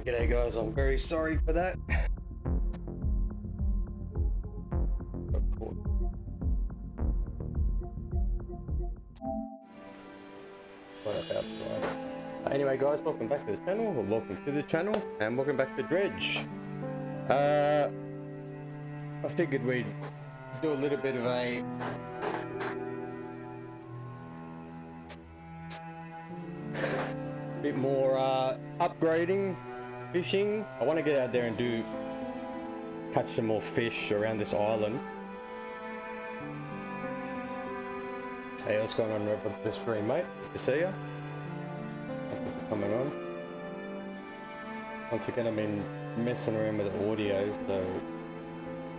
G'day guys, I'm very sorry for that. Anyway guys, welcome back to the channel, or welcome to the channel, and welcome back to Dredge. I figured we'd do a little bit of a bit more upgrading, fishing. I want to get out there and catch some more fish around this island. Hey, what's going on over the stream, mate? Good to see ya. Thank you for coming on. Once again, I've been messing around with the audio, so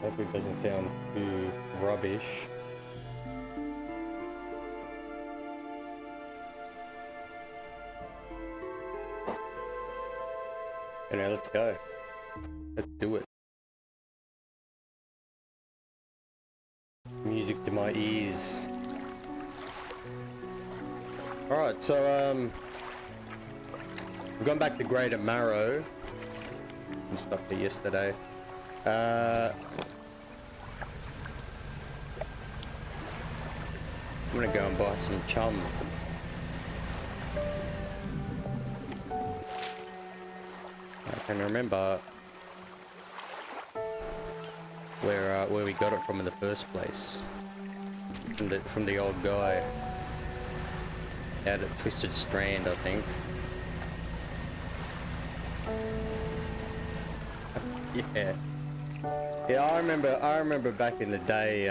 hopefully it doesn't sound too rubbish. Anyway, let's go. Let's do it. Music to my ears. Alright, so we've gone back to Greater Marrow. And stuff there yesterday. I'm gonna go and buy some chum. I can remember where we got it from in the first place. From the old guy out at Twisted Strand, I think. Yeah, I remember back in the day,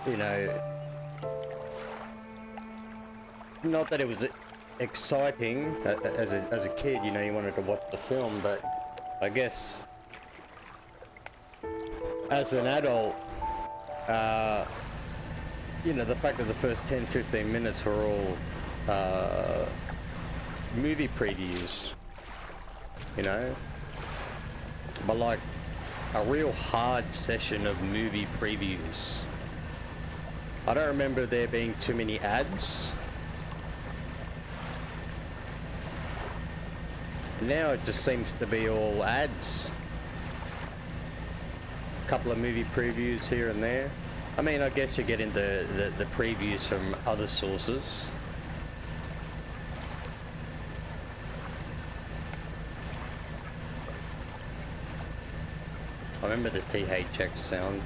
you know, not that it was exciting as a kid, you know, you wanted to watch the film, but I guess as an adult, you know, the fact that the first 10-15 minutes were all movie previews, you know, but like a real hard session of movie previews. I don't remember there being too many ads. Now it just seems to be all ads. A couple of movie previews here and there. I mean, I guess you're getting the previews from other sources. I remember the THX sound.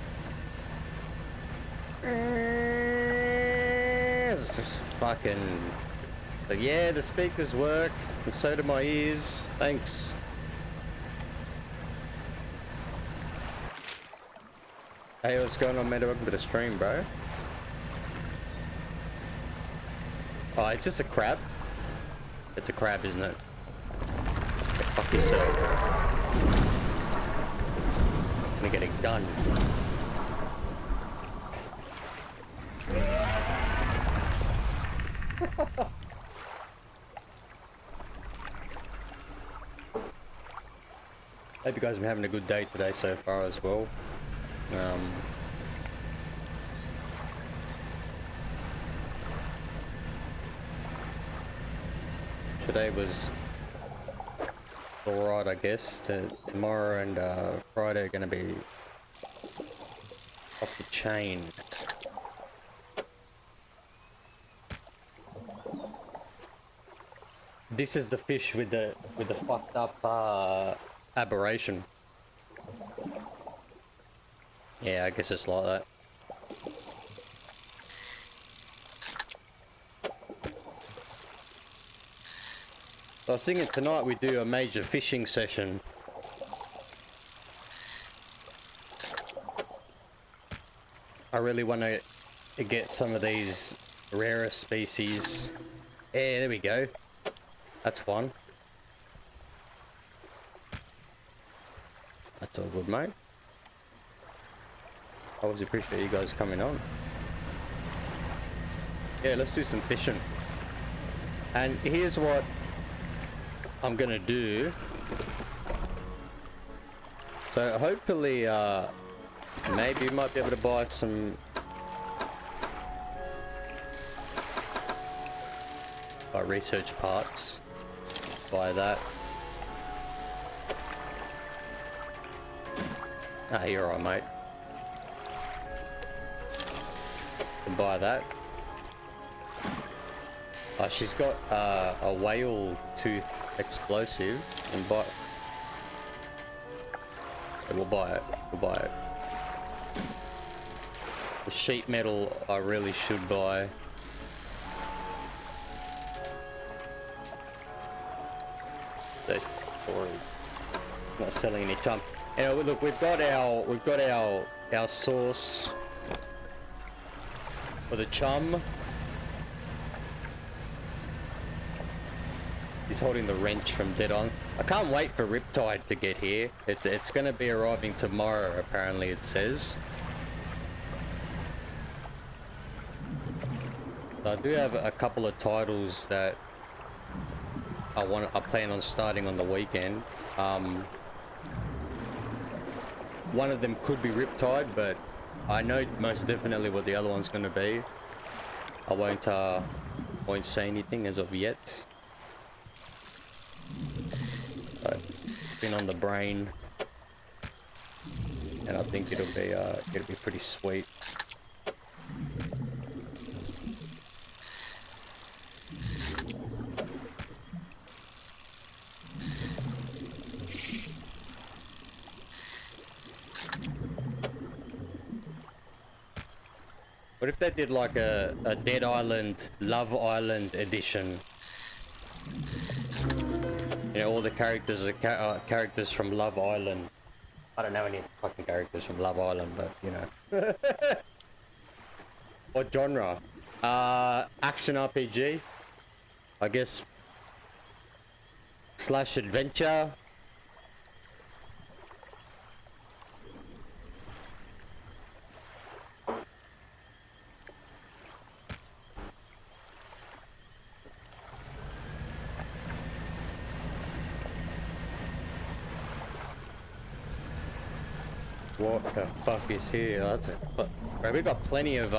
It's just fucking... But yeah, the speakers worked, and so do my ears. Thanks. Hey, what's going on, man? Welcome to the stream, bro. Oh, it's just a crab. It's a crab, isn't it? Go fuck yourself. I'm gonna get it done. Hope you guys have been having a good day today so far as well. Today was alright, I guess. Tomorrow and Friday are going to be off the chain. This is the fish with the fucked up aberration. Yeah, I guess it's like that. I was thinking tonight we do a major fishing session. I really want to get some of these rarer species. Yeah, there we go. That's one. That's all good, mate. I always appreciate you guys coming on. Yeah, let's do some fishing. And here's what I'm gonna do. So hopefully, maybe you might be able to buy some research parts. Buy that. Ah, you're alright, mate. Can buy that. Oh, she's got a whale tooth explosive. And buy. Yeah, we'll buy it. We'll buy it. The sheet metal I really should buy. There's not selling any chum. Anyway, look, we've got our sauce for the chum. He's holding the wrench from Dead On. I can't wait for Riptide to get here. It's gonna be arriving tomorrow, apparently it says. So I do have a couple of titles that I plan on starting on the weekend. One of them could be Riptide, but I know most definitely what the other one's gonna be. I won't say anything as of yet. But it's been on the brain, and I think it'll be pretty sweet. What if they did like a Dead Island, Love Island edition? You know, all the characters are characters from Love Island. I don't know any fucking characters from Love Island, but you know. What genre? Action RPG, I guess. / adventure. What the fuck is here? Right, we got plenty of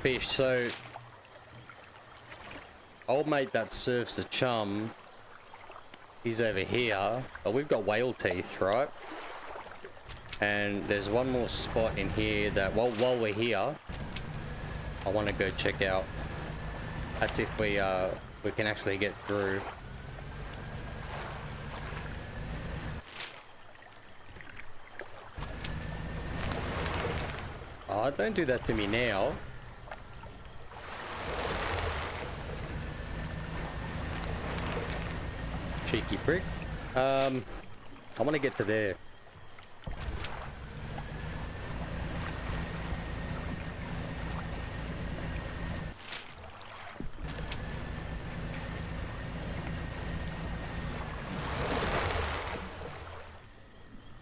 fish. So, old mate that serves the chum, he's over here. But we've got whale teeth, right? And there's one more spot in here that while we're here, I want to go check out. That's if we can actually get through. Oh, don't do that to me now. Cheeky prick. I want to get to there.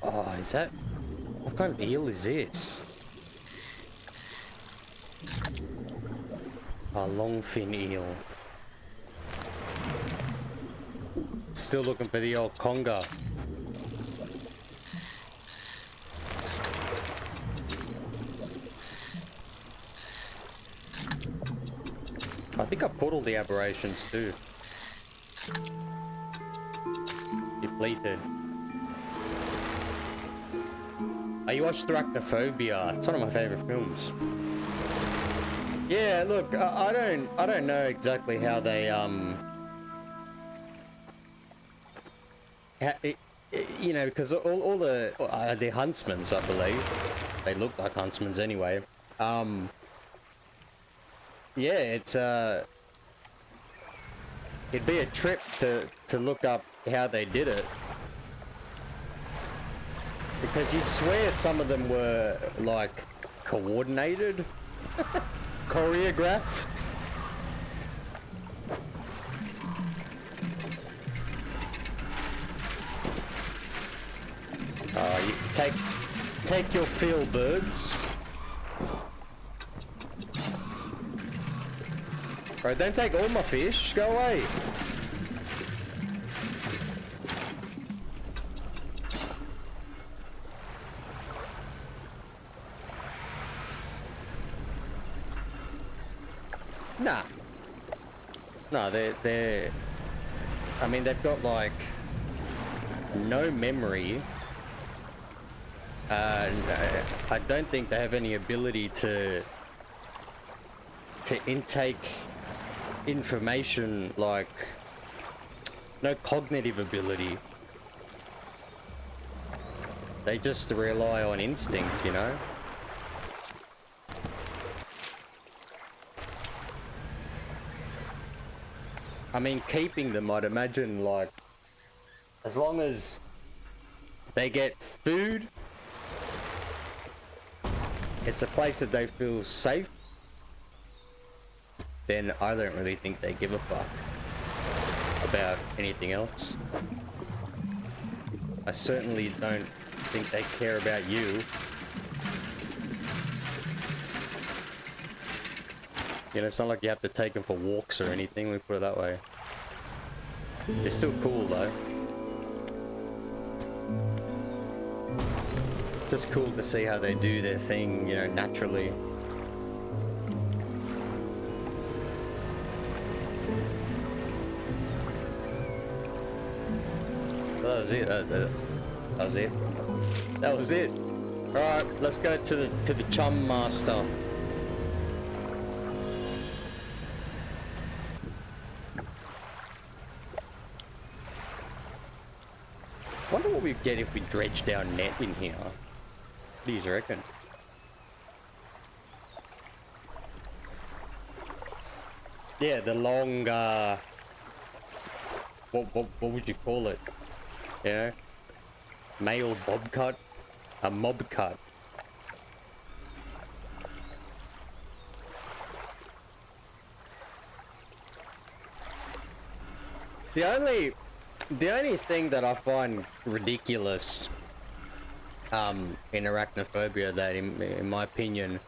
Oh, is that... What kind of eel is this? A longfin eel. Still looking for the old conger. I think I put all the aberrations too. Depleted. Oh, you watched Arachnophobia? It's one of my favorite films. Yeah, look, I don't know exactly how they you know, because all the they're huntsmen, I believe. They look like huntsmen anyway. Yeah, it's it'd be a trip to look up how they did it, because you'd swear some of them were like coordinated. Choreographed. Oh, you take your fill, birds. Bro, don't take all my fish. Go away. Nah. No, they're... I mean, they've got, like, no memory. I don't think they have any ability to intake information, like no cognitive ability. They just rely on instinct, you know? I mean, keeping them, I'd imagine, like, as long as they get food, it's a place that they feel safe, then I don't really think they give a fuck about anything else. I certainly don't think they care about you. You know, it's not like you have to take them for walks or anything, we put it that way. They're still cool though. Just cool to see how they do their thing, you know, naturally. That was it. That was it. That was it. All right, let's go to the chum master. Wonder what we get if we dredge down net in here. What do you reckon? Yeah, the long, what would you call it? You know? Male bob cut? A mob cut. The only thing that I find ridiculous in arachnophobia, that in my opinion,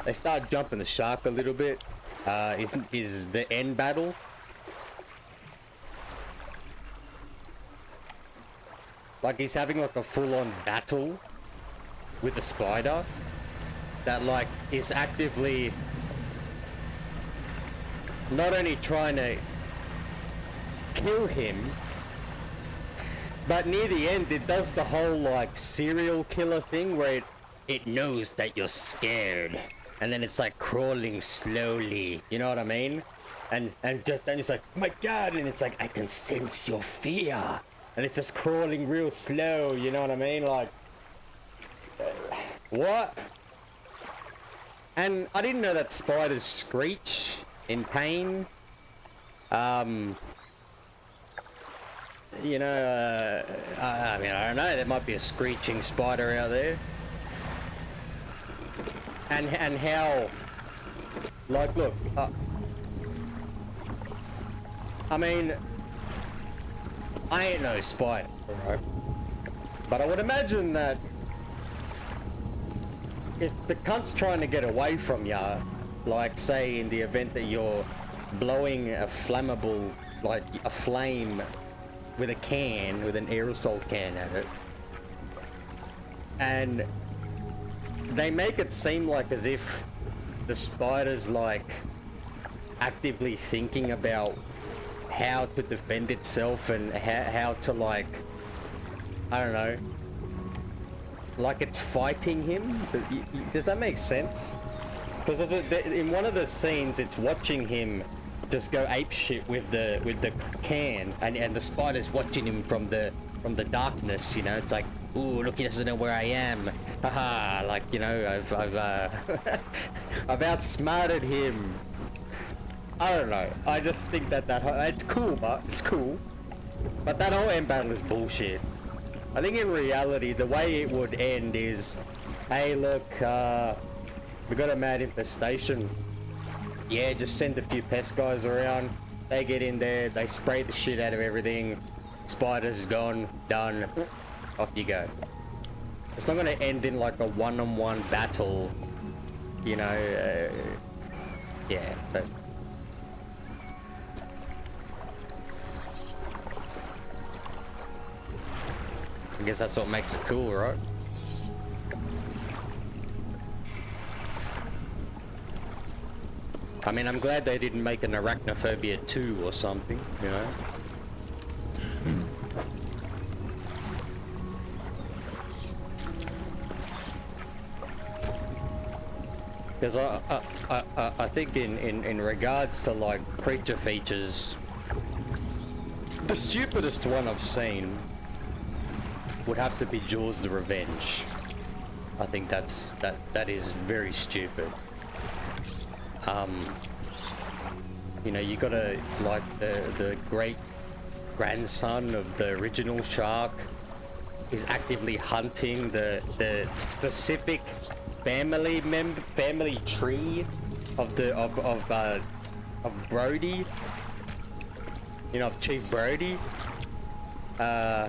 they start jumping the shark a little bit, is the end battle. Like, he's having like a full-on battle with the spider that like is actively not only trying to kill him, but near the end it does the whole like serial killer thing where it knows that you're scared, and then it's like crawling slowly, you know what I mean? And just then it's like, oh my god, and it's like, I can sense your fear, and it's just crawling real slow, you know what I mean? Like, what? And I didn't know that spiders screech in pain. You know, I mean, I don't know, there might be a screeching spider out there. And how, like, look, I mean, I ain't no spider, right? But I would imagine that if the cunt's trying to get away from ya, like, say, in the event that you're blowing a flammable, like, a flame with a can, with an aerosol can at it, and they make it seem like as if the spider's like actively thinking about how to defend itself and how to, like, I don't know, like it's fighting him. Does that make sense? Because in one of the scenes, it's watching him just go ape shit with the can, and the spider's watching him from the darkness. You know, it's like, ooh, look, he doesn't know where I am. Haha, like, you know, I've I've outsmarted him. I don't know. I just think that it's cool, it's cool. But that whole end battle is bullshit. I think in reality, the way it would end is, hey, look, we got a mad infestation. Yeah, just send a few pest guys around. They get in there, they spray the shit out of everything. Spiders gone, done. Off you go. It's not gonna end in like a one-on-one battle, you know. Yeah, but I guess that's what makes it cool, right? I mean, I'm glad they didn't make an Arachnophobia 2 or something, you know? Because I think in regards to like creature features, the stupidest one I've seen would have to be Jaws the Revenge. I think that is very stupid. You know, you gotta, like, the great grandson of the original shark is actively hunting the specific family tree of Brody, you know, of Chief Brody. Oh,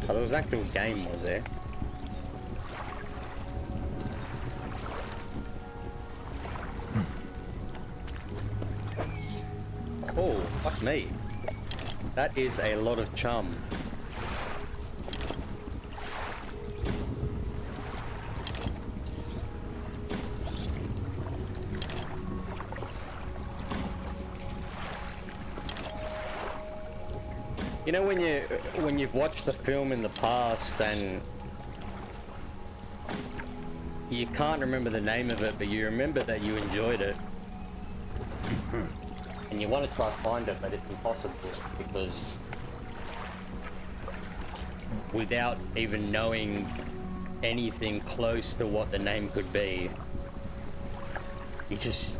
there was an actual game, was there? Oh, fuck me. That is a lot of chum. You know, when you've watched the film in the past and you can't remember the name of it, but you remember that you enjoyed it, and you want to try to find it, but it's impossible because without even knowing anything close to what the name could be, you just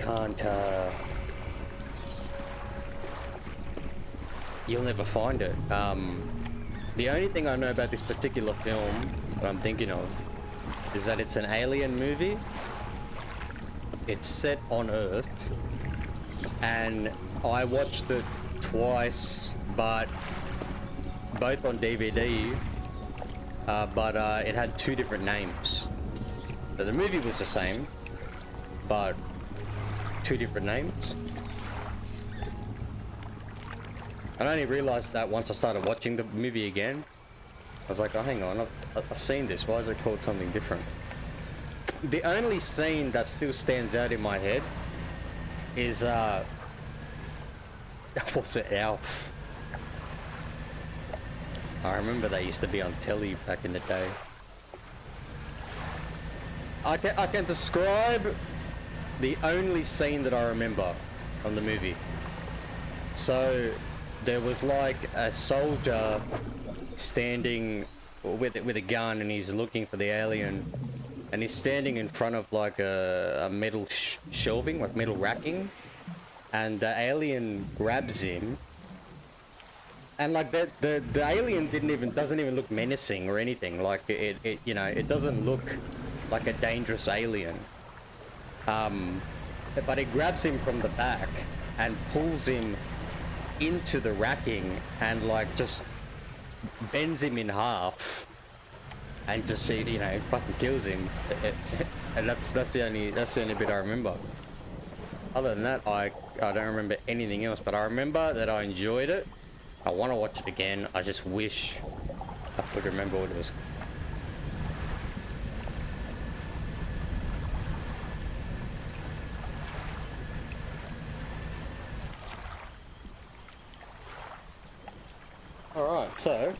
can't. You'll never find it. The only thing I know about this particular film that I'm thinking of is that it's an alien movie. It's set on Earth, and I watched it twice, but both on DVD, but it had two different names. So the movie was the same, but two different names. I only realized that once I started watching the movie again. I was like, oh, hang on, I've seen this. Why is it called something different? The only scene that still stands out in my head is, what's it, Alf? I remember they used to be on telly back in the day. I can describe the only scene that I remember from the movie. So there was like a soldier standing with a gun, and he's looking for the alien, and he's standing in front of like a metal shelving, like metal racking, and the alien grabs him, and like the alien doesn't even look menacing or anything. Like it you know, it doesn't look like a dangerous alien, but it grabs him from the back and pulls him into the racking and like just bends him in half and just, you know, fucking kills him. And that's the only bit I remember. Other than that, I don't remember anything else, but I remember that I enjoyed it. I want to watch it again. I just wish I could remember what it was. Alright, so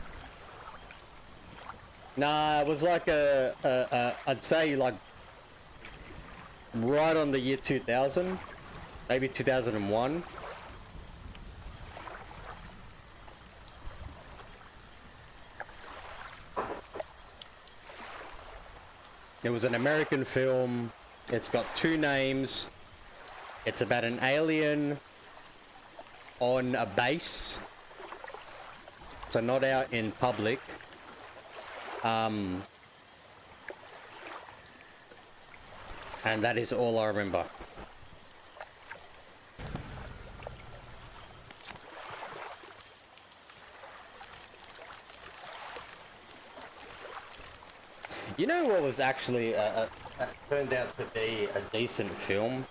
nah, it was like I'd say like right on the year 2000, maybe 2001. It was an American film. It's got two names. It's about an alien on a base. So not out in public. And that is all I remember. You know what was actually turned out to be a decent film?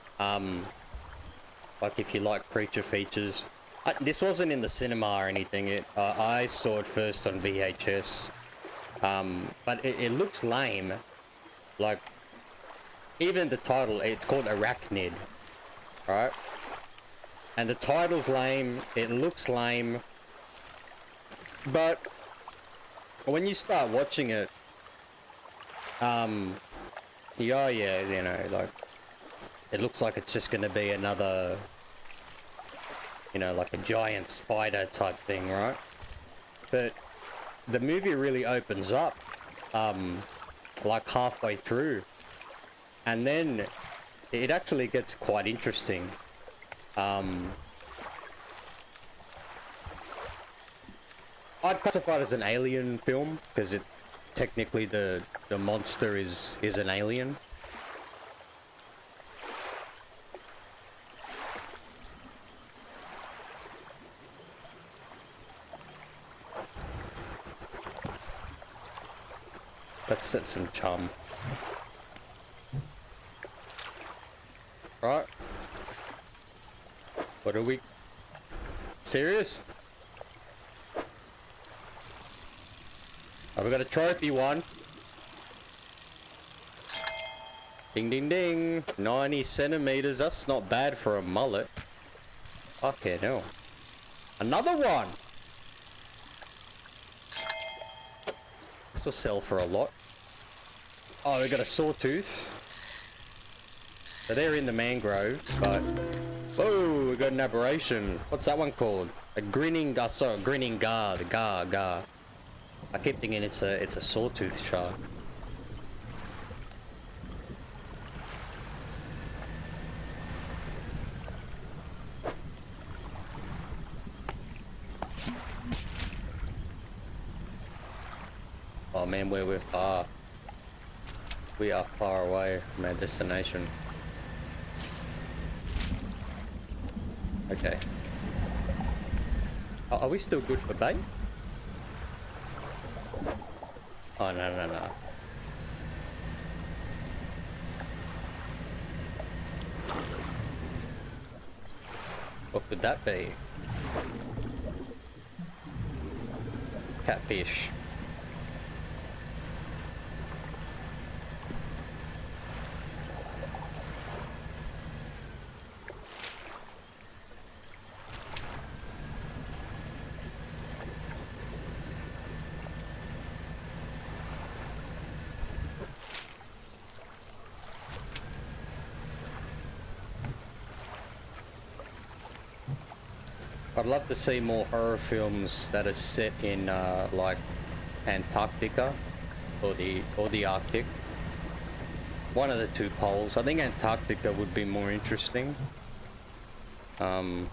Like if you like creature features. This wasn't in the cinema or anything. I saw it first on VHS. But it looks lame. Like, even the title, it's called Arachnid, right? And the title's lame, it looks lame, But when you start watching it, yeah, you know, like, it looks like it's just gonna be another, you know, like a giant spider type thing, right? But the movie really opens up, like halfway through, and then it actually gets quite interesting. I'd classify it as an alien film because it technically the monster is an alien. Let's set some chum. Right. What are we? Serious? Oh, we got a trophy one. Ding ding ding. 90 centimeters. That's not bad for a mullet. Okay, no. Another one. This will sell for a lot. Oh, we got a sawtooth. So they're in the mangrove, but whoa, we got an aberration. What's that one called? A grinning, sorry, a grinning gar. The gar. I keep thinking it's a sawtooth shark. Oh man, we're far. We are far away from our destination. Okay. Are we still good for bait? Oh, no. What could that be? Catfish. I'd love to see more horror films that are set in like Antarctica or the Arctic. One of the two poles. I think Antarctica would be more interesting. There's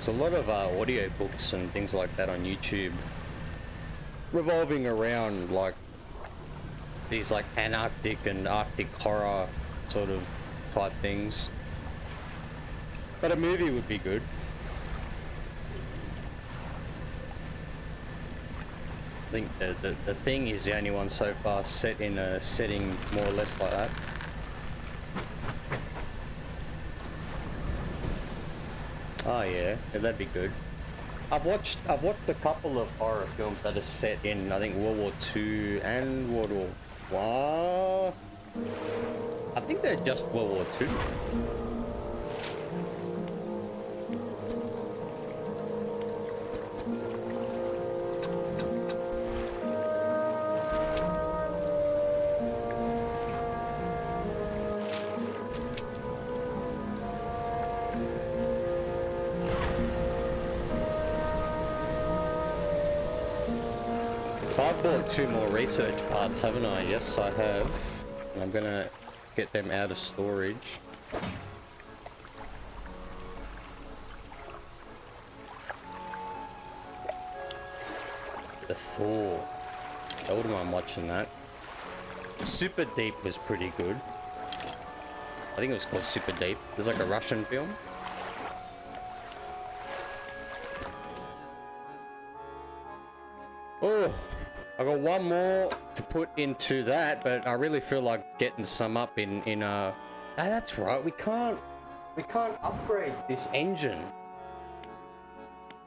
a lot of audio books and things like that on YouTube revolving around like these like Antarctic and Arctic horror sort of type things. But a movie would be good. I think the Thing is the only one so far set in a setting more or less like that. Oh yeah, that'd be good. I've watched a couple of horror films that are set in I think World War II and World War What? I think they're just World War II. I've bought 2 more research parts, haven't I? Yes, I have. And I'm gonna get them out of storage. The Thor. I wouldn't mind watching that. Super Deep was pretty good. I think it was called Super Deep. It was like a Russian film. Oh! I got one more to put into that, but I really feel like getting some up in oh, that's right, we can't upgrade this engine.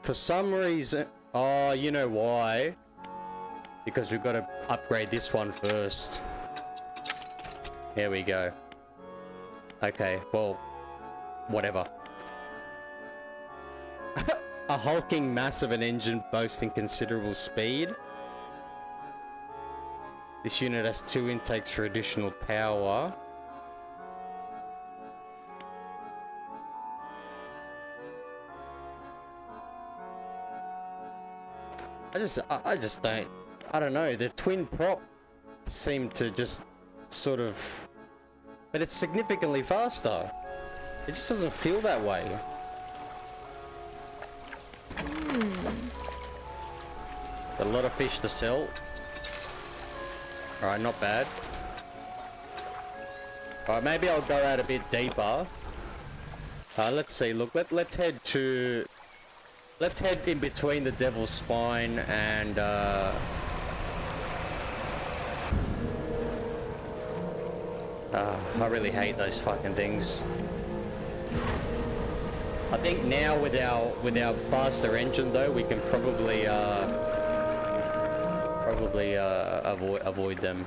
For some reason, oh, you know why? Because we've got to upgrade this one first. Here we go. Okay, well, whatever. A hulking mass of an engine boasting considerable speed. This unit has 2 intakes for additional power. I just don't know. The twin prop seemed to just sort of, but it's significantly faster. It just doesn't feel that way. A lot of fish to sell. Alright, not bad. Alright, maybe I'll go out a bit deeper. Let's see. Look, let's head to... Let's head in between the Devil's Spine and, I really hate those fucking things. I think now with our faster engine though, we can probably avoid them.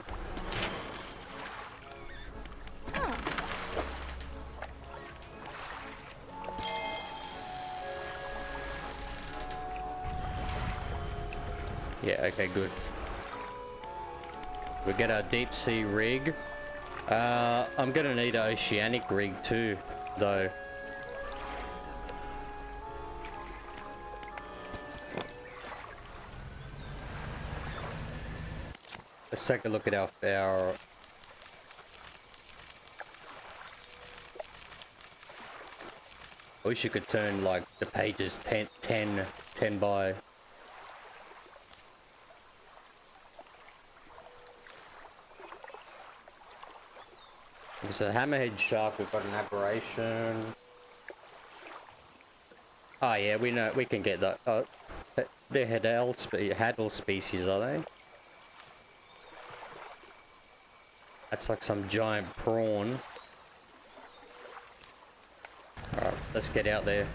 Yeah, okay, good. We get our deep sea rig. I'm gonna need an oceanic rig too, though. Let's take a look at our I wish you could turn like the pages 10 by. It's a hammerhead shark. We've got an aberration. Oh yeah, we know we can get that. They're hadal species, are they? That's like some giant prawn. Alright, let's get out there.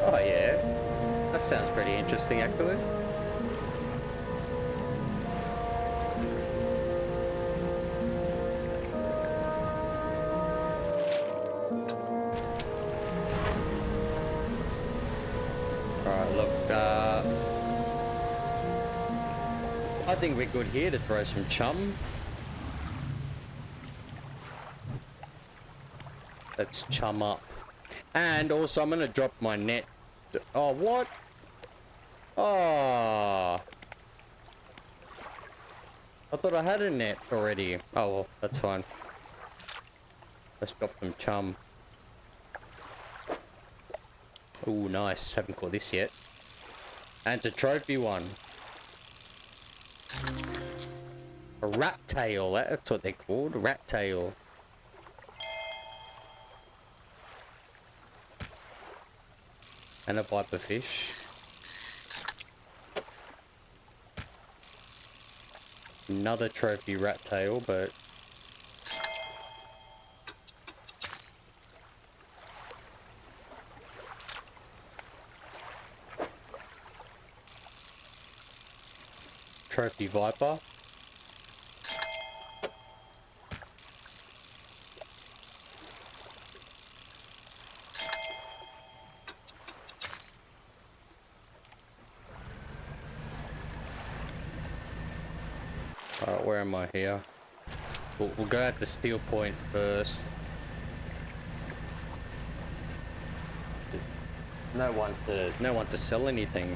Oh yeah, that sounds pretty interesting actually. I think we're good here to throw some chum. Let's chum up. And also I'm gonna drop my net. Oh, what? Oh. I thought I had a net already. Oh well, that's fine. Let's drop some chum. Oh, nice. Haven't caught this yet. And it's a trophy one. A rat tail, that's what they're called, rat tail. And a viper fish. Another trophy rat tail, but trophy viper. Alright, where am I here? We'll go at the steel point first. There's no one to sell anything.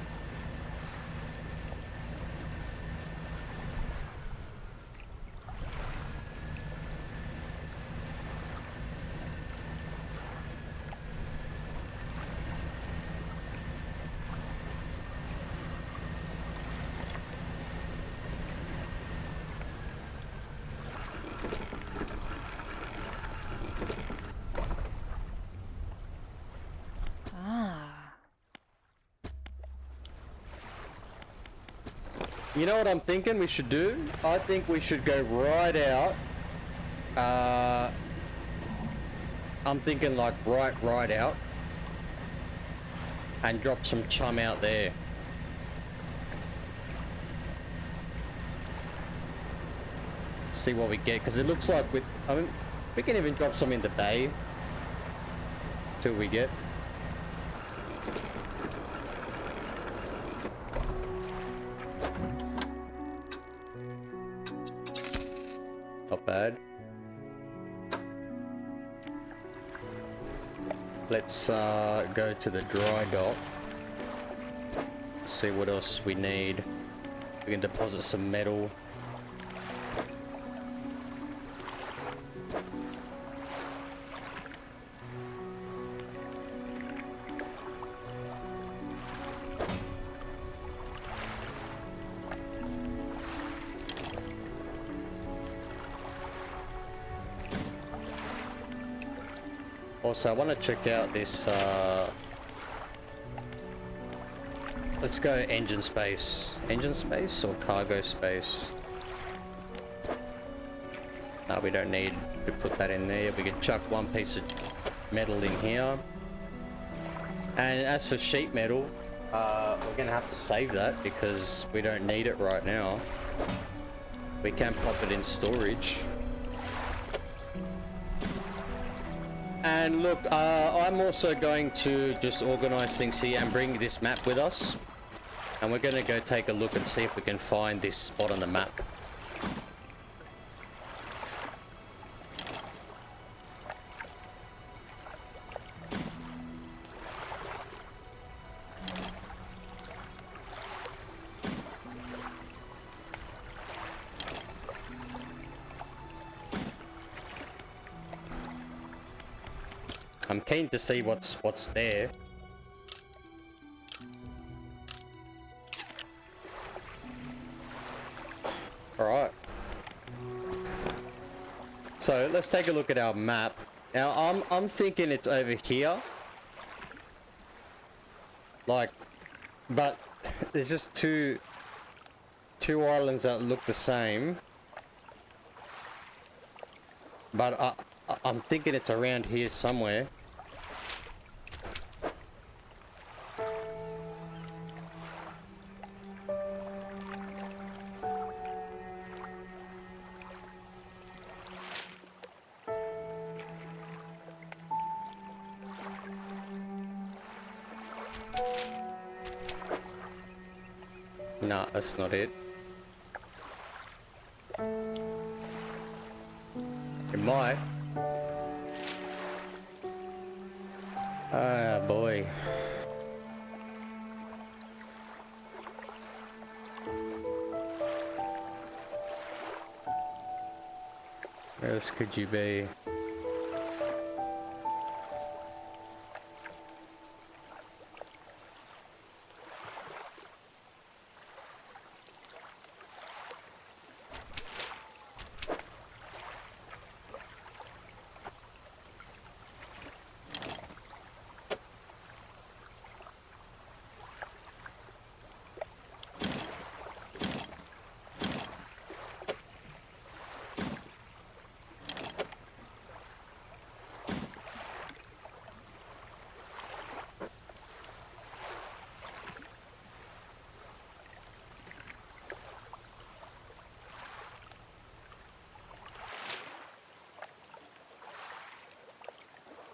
You know what I'm thinking we should do? I think we should go right out. I'm thinking like right out and drop some chum out there. See what we get, because it looks like I mean, we can even drop some in the bay till we get. Not bad. Let's go to the dry dock. See what else we need. We can deposit some metal. Also, I want to check out this, let's go engine space. Engine space or cargo space? No, we don't need to put that in there. We can chuck one piece of metal in here. And as for sheet metal, we're gonna have to save that because we don't need it right now. We can pop it in storage. And look, I'm also going to just organize things here and bring this map with us. And we're going to go take a look and see if we can find this spot on the map. I'm keen to see what's there. All right. So let's take a look at our map. Now I'm thinking it's over here. Like, but there's just two islands that look the same. But I'm thinking it's around here somewhere. Nah, that's not it. It might. Ah, boy. Where else could you be?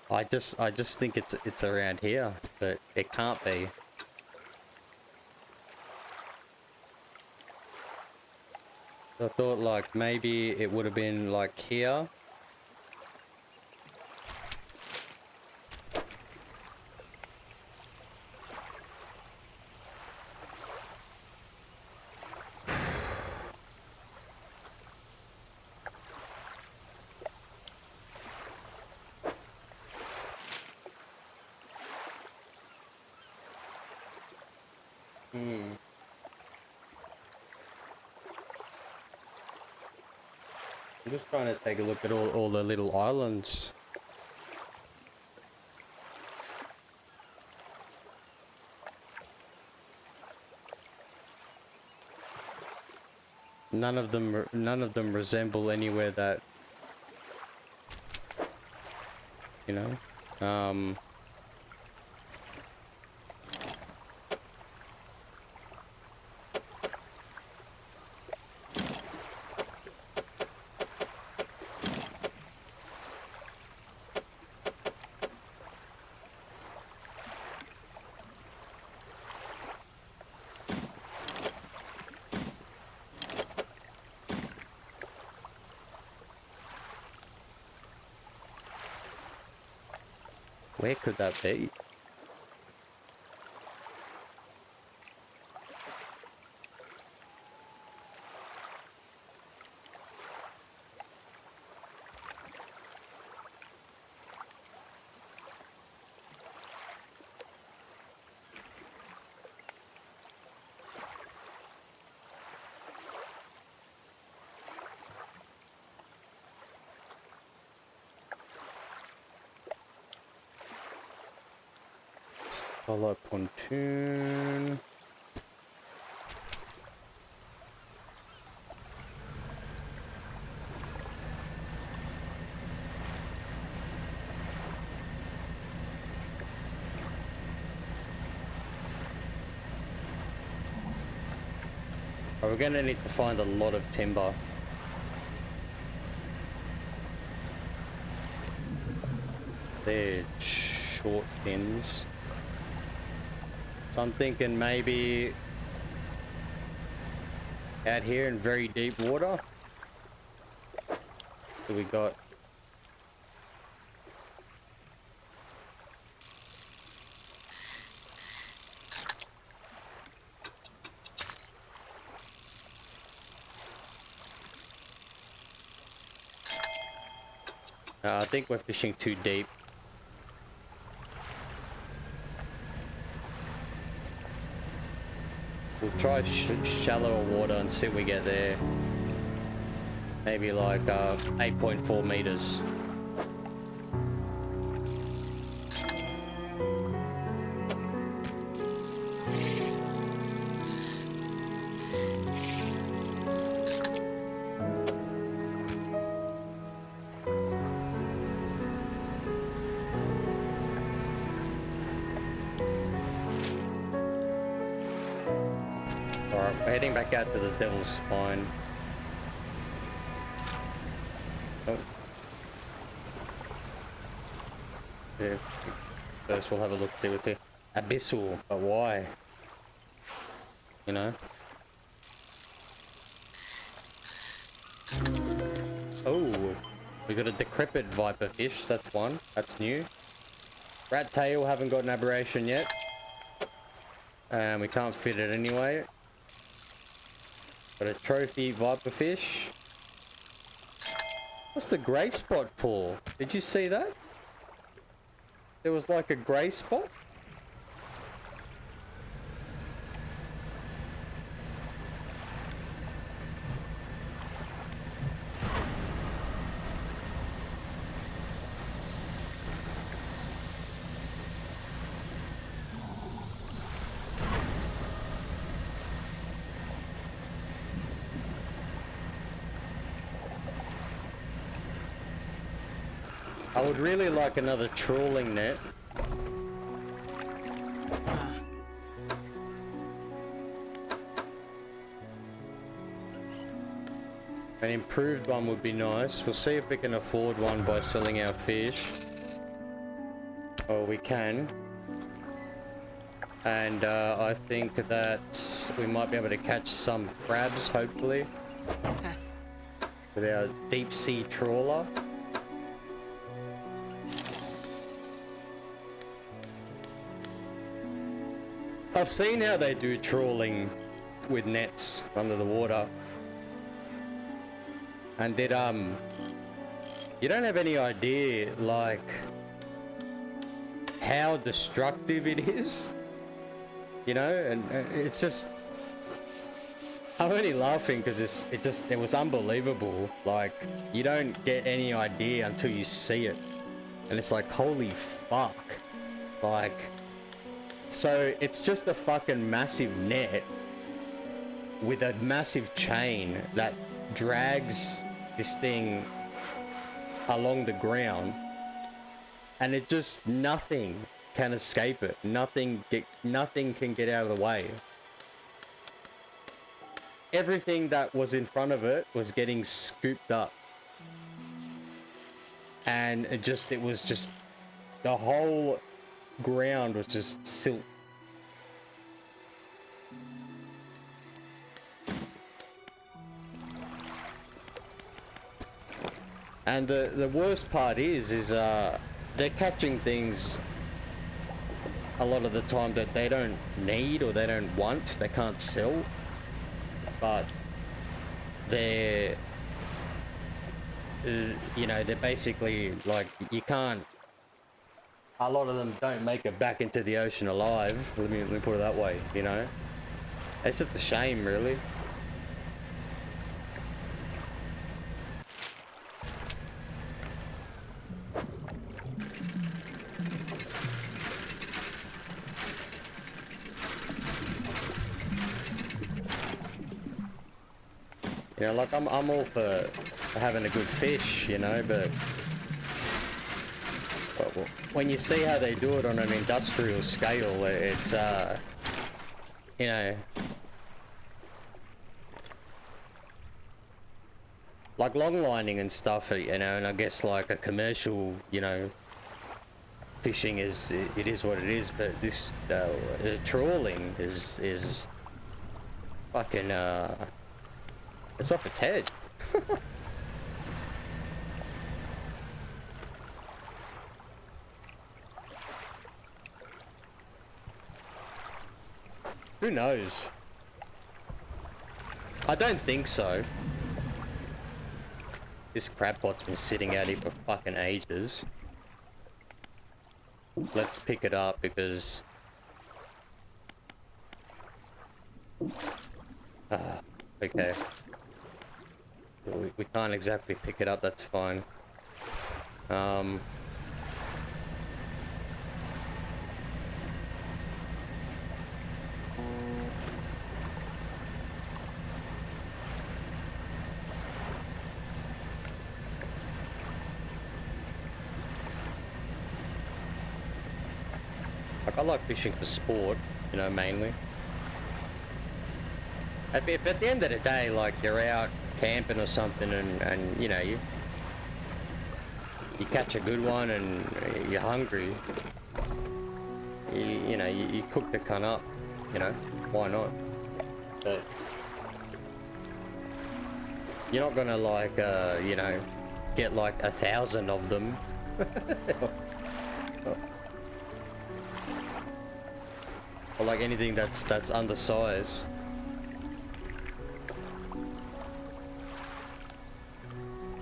I just think it's around here, but it can't be. I thought like maybe it would have been like here. I'm just trying to take a look at all the little islands. None of them resemble anywhere that you know. Where could that be? Follow pontoon. We're gonna need to find a lot of timber. They're short pins. So I'm thinking maybe out here in very deep water. So we got I think we're fishing too deep. We'll try shallower water and see if we get there. Maybe like 8.4 meters. We're heading back out to the Devil's Spine. Oh. Yeah. First we'll have a look, see what's here. Abyssal, but why? You know? Oh, we got a decrepit viper fish, that's one. That's new. Rat tail, haven't got an aberration yet. And we can't fit it anyway. Got a trophy viper fish. What's the grey spot for? Did you see that? There was like a grey spot. I would really like another trawling net. An improved one would be nice. We'll see if we can afford one by selling our fish. Oh, we can. And I think that we might be able to catch some crabs, hopefully. With our deep sea trawler. I've seen how they do trawling with nets under the water. And it, you don't have any idea, like, how destructive it is. You know, and it's just, I'm only laughing because it was unbelievable. Like, you don't get any idea until you see it. And it's like, holy fuck. Like, so it's just a fucking massive net with a massive chain that drags this thing along the ground. and it just, nothing can escape it. Nothing can get out of the way. Everything that was in front of it was getting scooped up. And it was just, the whole ground was just silt. And the worst part is they're catching things a lot of the time that they don't need or they don't want, they can't sell. But they're, you know, they're basically like, you can't, a lot of them don't make it back into the ocean alive. Let me put it that way, you know. It's just a shame, really. You know, like I'm all for having a good fish, you know, but when you see how they do it on an industrial scale, it's you know, like long lining and stuff, you know, and I guess like a commercial, you know, fishing is, it is what it is, but this trawling is fucking it's off its head. Who knows? I don't think so. This crab pot's been sitting out here for fucking ages. Let's pick it up because okay. We can't exactly pick it up, that's fine. Like, I like fishing for sport, you know, mainly. If at the end of the day, like, you're out camping or something and you know, you catch a good one and you're hungry, you know, you cook the cunt up, you know, why not? But you're not gonna like you know, get like 1,000 of them. Or like anything that's undersized.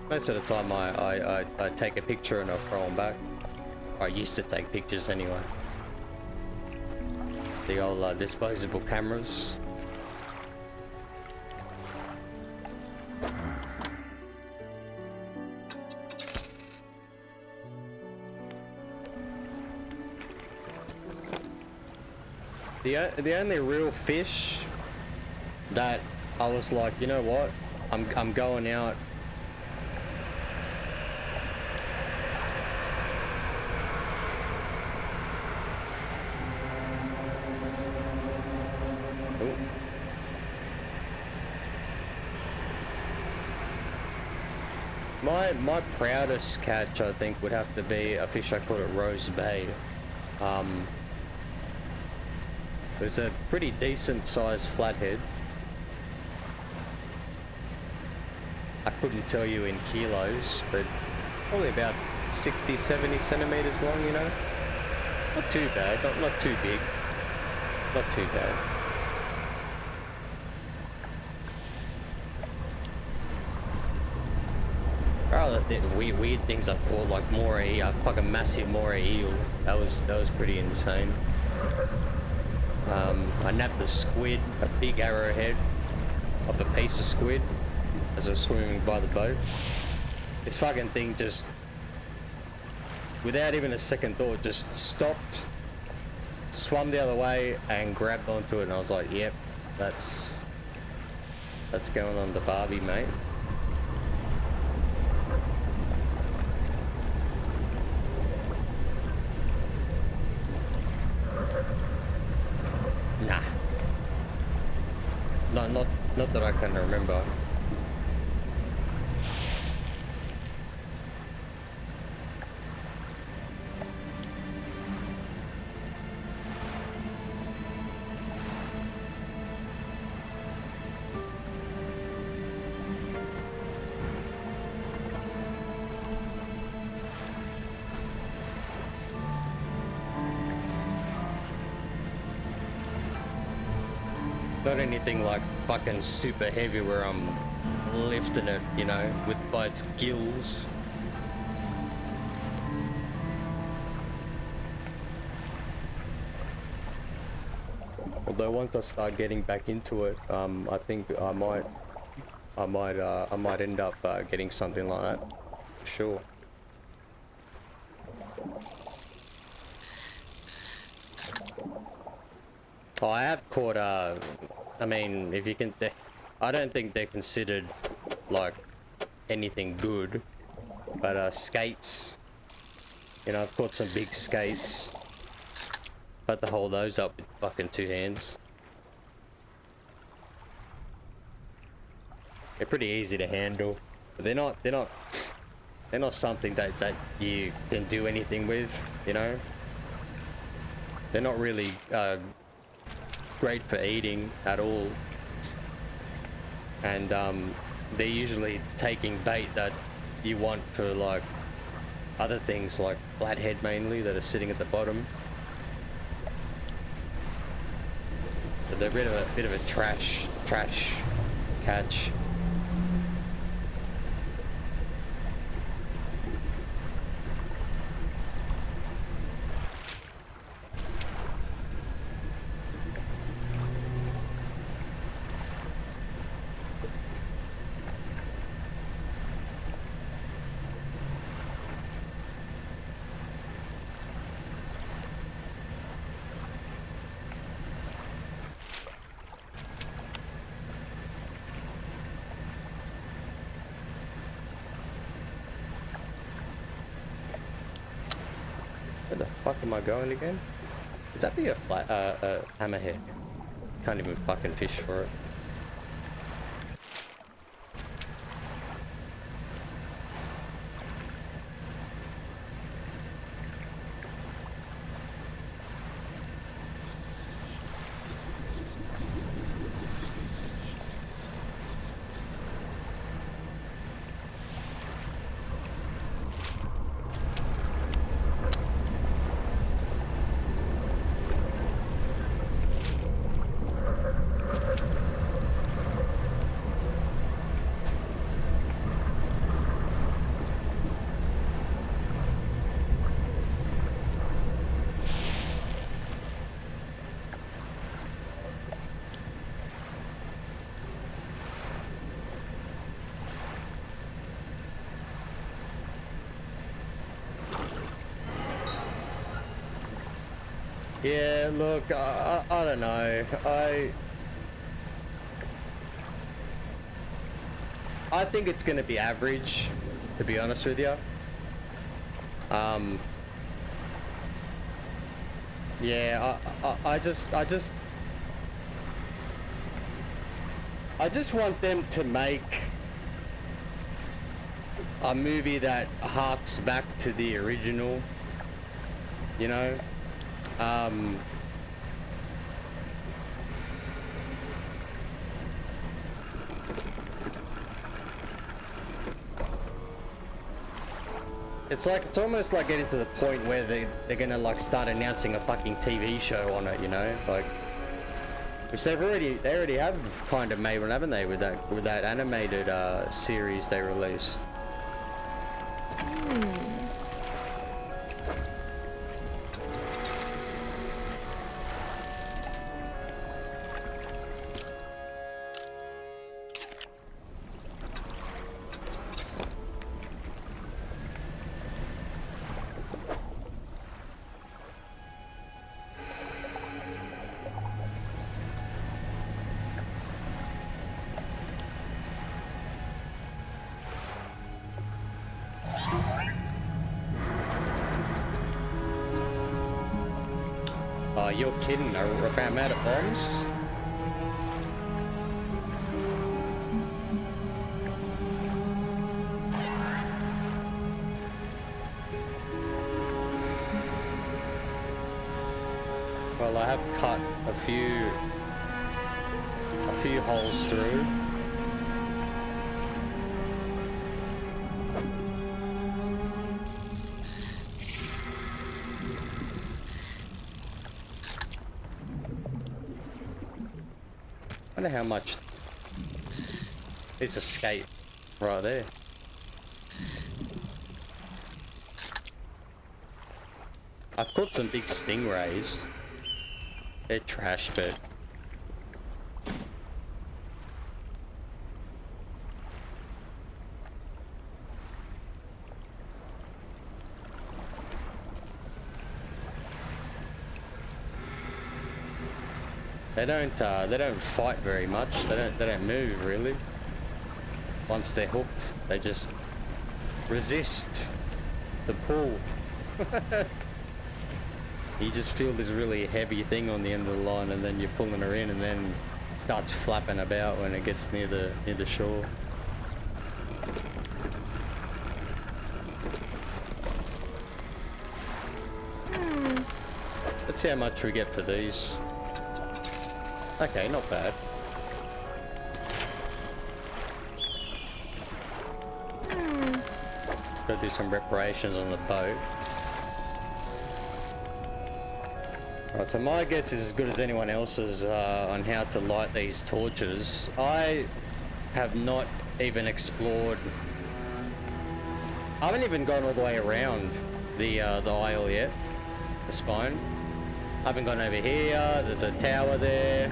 Most of the time I take a picture and I throw them back. I used to take pictures anyway. The old disposable cameras. The only real fish that I was like, you know what, I'm going out. My proudest catch, I think, would have to be a fish I caught at Rose Bay. It was a pretty decent sized flathead. I couldn't tell you in kilos, but probably about 60, 70 centimeters long, you know? Not too bad, not too big. Not too bad. Oh, the weird things I caught, like moray, a fucking massive moray eel. That was pretty insane. I nabbed the squid, a big arrowhead of a piece of squid as I was swimming by the boat. This fucking thing just, without even a second thought, just stopped, swam the other way and grabbed onto it, and I was like, yep, that's going on the barbie, mate. that I can remember. Not anything like fucking super heavy where I'm lifting it, you know, by its gills. Although once I start getting back into it, I think I might end up getting something like that, for sure. Oh, I have caught, I mean, if you can, I don't think they're considered, like, anything good, but, skates, you know, I've caught some big skates. Had to hold those up with fucking 2 hands. They're pretty easy to handle, but they're not something that you can do anything with, you know? They're not really, great for eating at all, and they're usually taking bait that you want for like other things like flathead mainly that are sitting at the bottom. But they're a bit of a trash catch. Where the fuck am I going again? Is that be a hammerhead? Can't even fucking fish for it. Yeah, look, I don't know. I think it's gonna be average, to be honest with you. Yeah, I just want them to make a movie that harks back to the original, you know? It's almost like getting to the point where they're gonna like start announcing a fucking TV show on it, you know, like, which they already have kind of made one, haven't they, with that animated series they released. You're kidding, I ran out of bombs? Well, I have cut a few holes through. I wonder how much this escape right there. I've caught some big stingrays. They're trash, but they don't fight very much. They don't move really. Once they're hooked, they just resist the pull. You just feel this really heavy thing on the end of the line, and then you're pulling her in, and then it starts flapping about when it gets near the shore. Let's see how much we get for these. Okay, not bad. Gotta do some reparations on the boat. Alright, so my guess is as good as anyone else's on how to light these torches. I have not even explored. I haven't even gone all the way around the isle yet, the spine. I haven't gone over here. There's a tower there.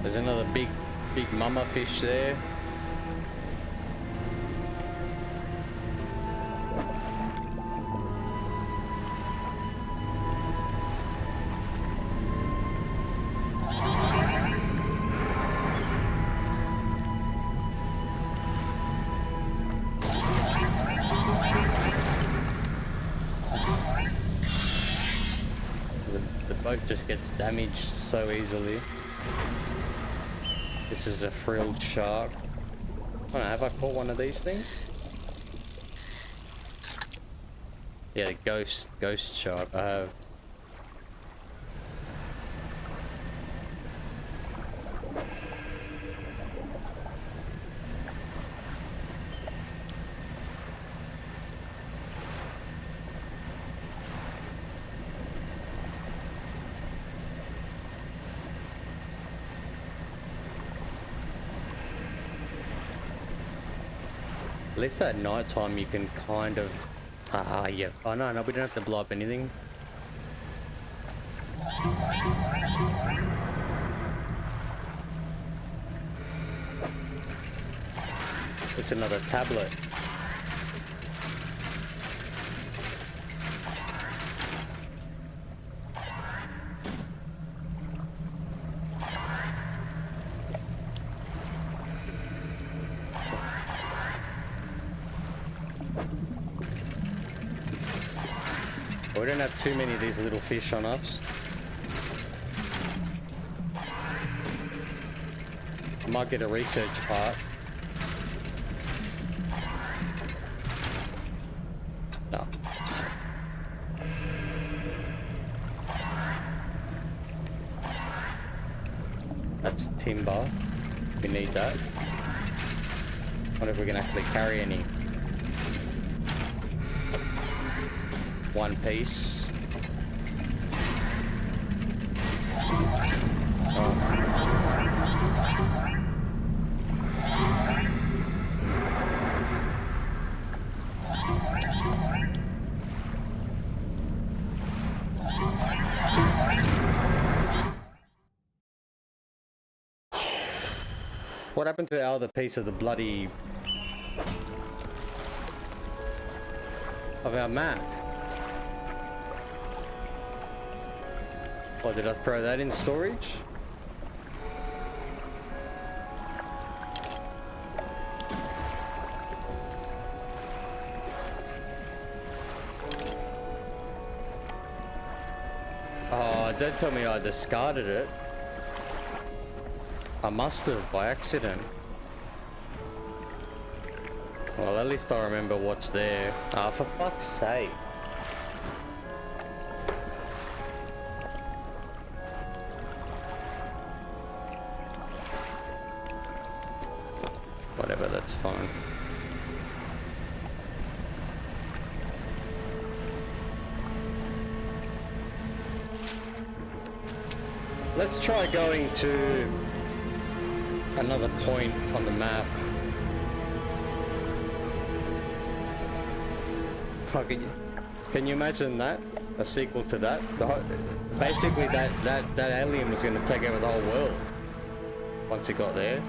There's another big mama fish there. The boat just gets damaged so easily. This is a frilled shark. Oh no, have I caught one of these things? Yeah, the ghost shark. I have. At least at night time you can kind of... yeah. Oh no, we don't have to blow up anything. It's another tablet. We don't have too many of these little fish on us. I might get a research part. No. That's timber. We need that. Wonder if we can actually carry any. One piece. What happened to our other piece of the bloody... of our map? Or did I throw that in storage? Oh, don't tell me I discarded it. I must have by accident. Well, at least I remember what's there. Ah, for fuck's sake. whatever, that's fine. Let's try going to another point on the map. Fucking, can you imagine that? A sequel to that? Basically that alien was going to take over the whole world once it got there.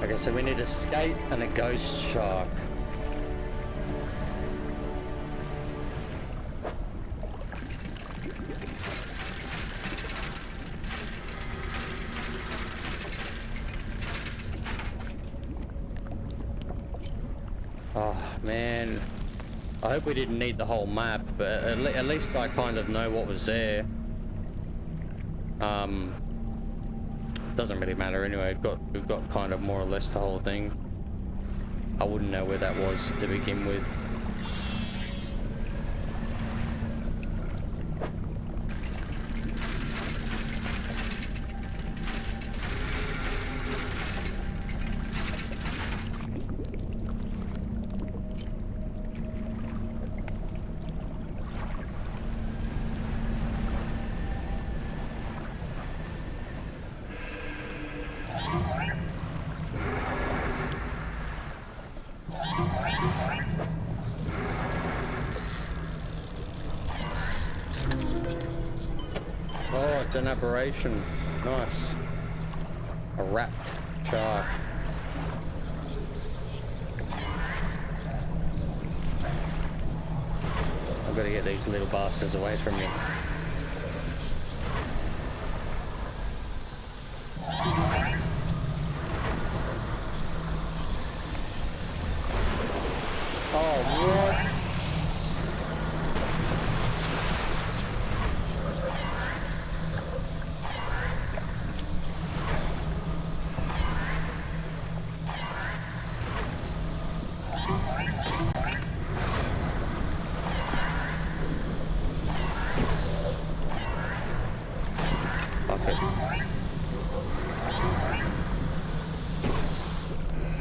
Okay, so we need a skate and a ghost shark. Oh man, I hope we didn't need the whole map, but at least I kind of know what was there. Doesn't really matter anyway. We've got kind of more or less the whole thing. I wouldn't know where that was to begin with. Oh, it's an aberration. Nice. A wrapped shark. I've got to get these little bastards away from me. Oh, what?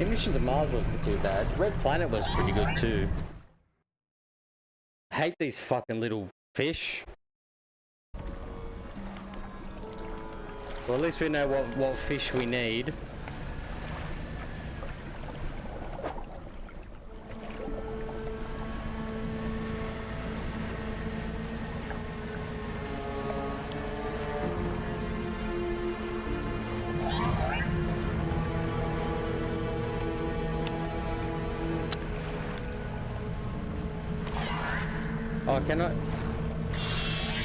Mission to Mars wasn't too bad. Red Planet was pretty good too. I hate these fucking little fish. Well, at least we know what fish we need. Oh, can I?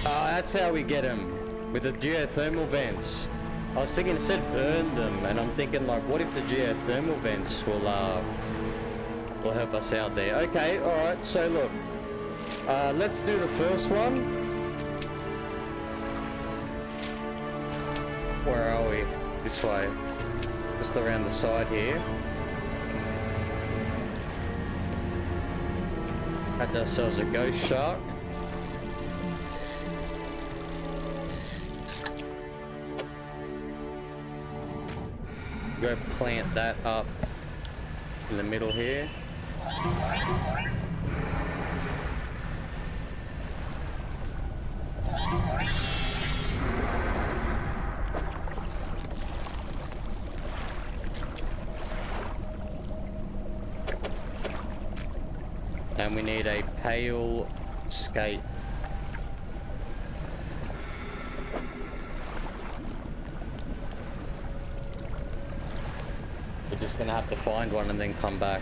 That's how we get them, with the geothermal vents. I was thinking instead burn them, and I'm thinking like, what if the geothermal vents will help us out there? Okay, all right. So look, let's do the first one. Where are we? This way, just around the side here. Had ourselves a ghost shark. Go plant that up in the middle here. And we need a pale skate. We're just gonna have to find one and then come back.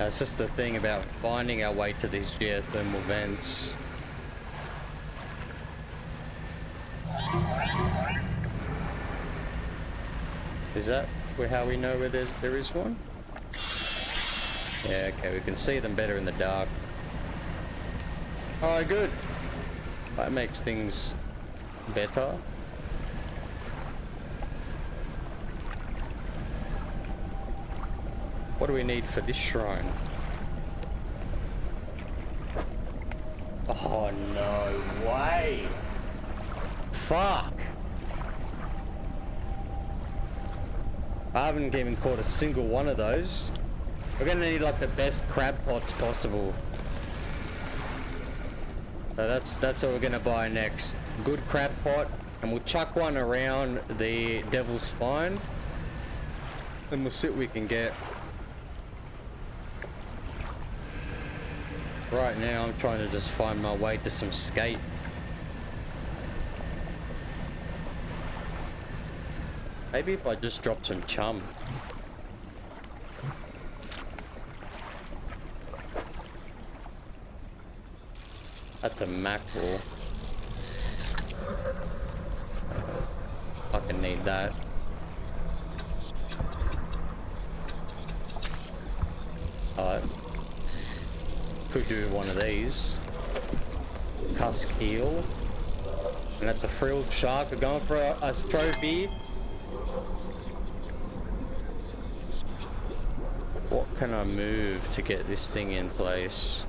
That's just the thing about finding our way to these geothermal vents. Is that how we know where there is one? Yeah, okay, we can see them better in the dark. Alright, good. That makes things better. What do we need for this shrine? Oh, no way! Fuck! I haven't even caught a single one of those. We're gonna need like the best crab pots possible. So that's what we're gonna buy next. Good crab pot, and we'll chuck one around the devil's spine, and we'll see what we can get. Right now, I'm trying to just find my way to some skate. Maybe if I just drop some chum. That's a mackerel. Fucking need that. Alright. Could do one of these. Cusk eel. And that's a frilled shark. We're going for a trophy. What can I move to get this thing in place?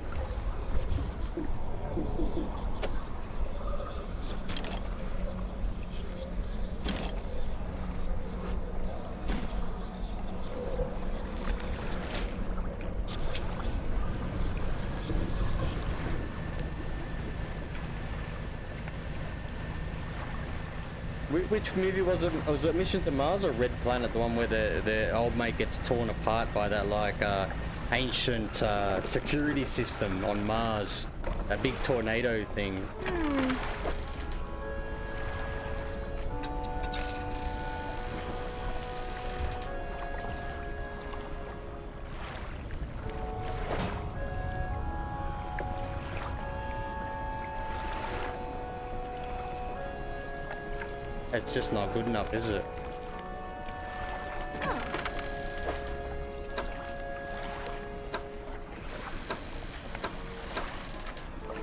Which movie was it? Was it Mission to Mars or Red Planet? The one where the old mate gets torn apart by that like ancient security system on Mars. That big tornado thing. It's just not good enough, is it?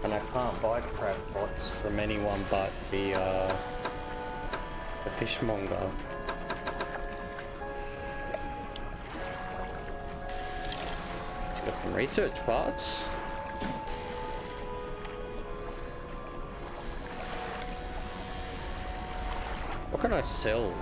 And I can't buy crab pots from anyone but the fishmonger. It's got some research parts. What can I sell?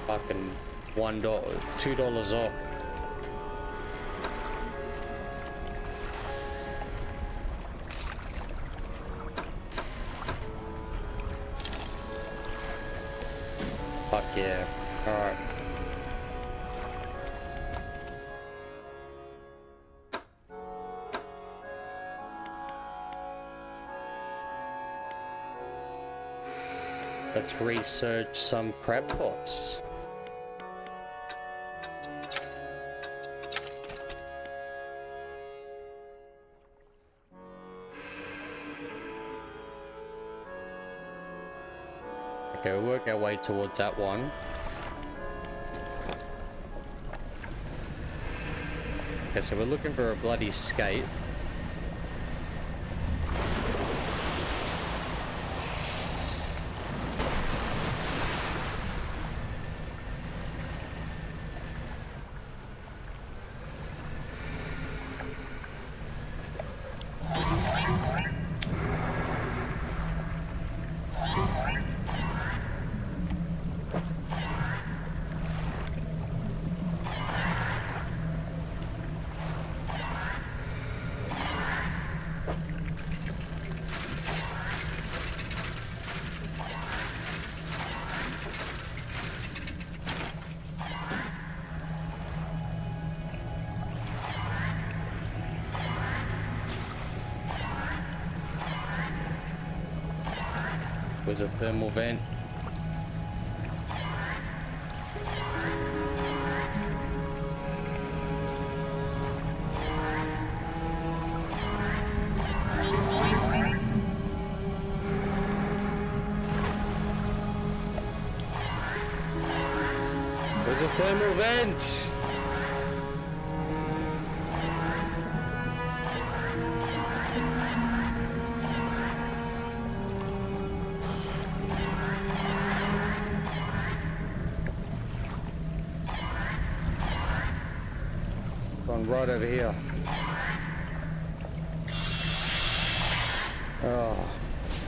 Fucking $1, $2 off. Fuck yeah. Alright. Let's research some crab pots. Okay, we'll work our way towards that one. Okay, so we're looking for a bloody skate. Was a thermal vent. There's a thermal vent. Right over here. Oh,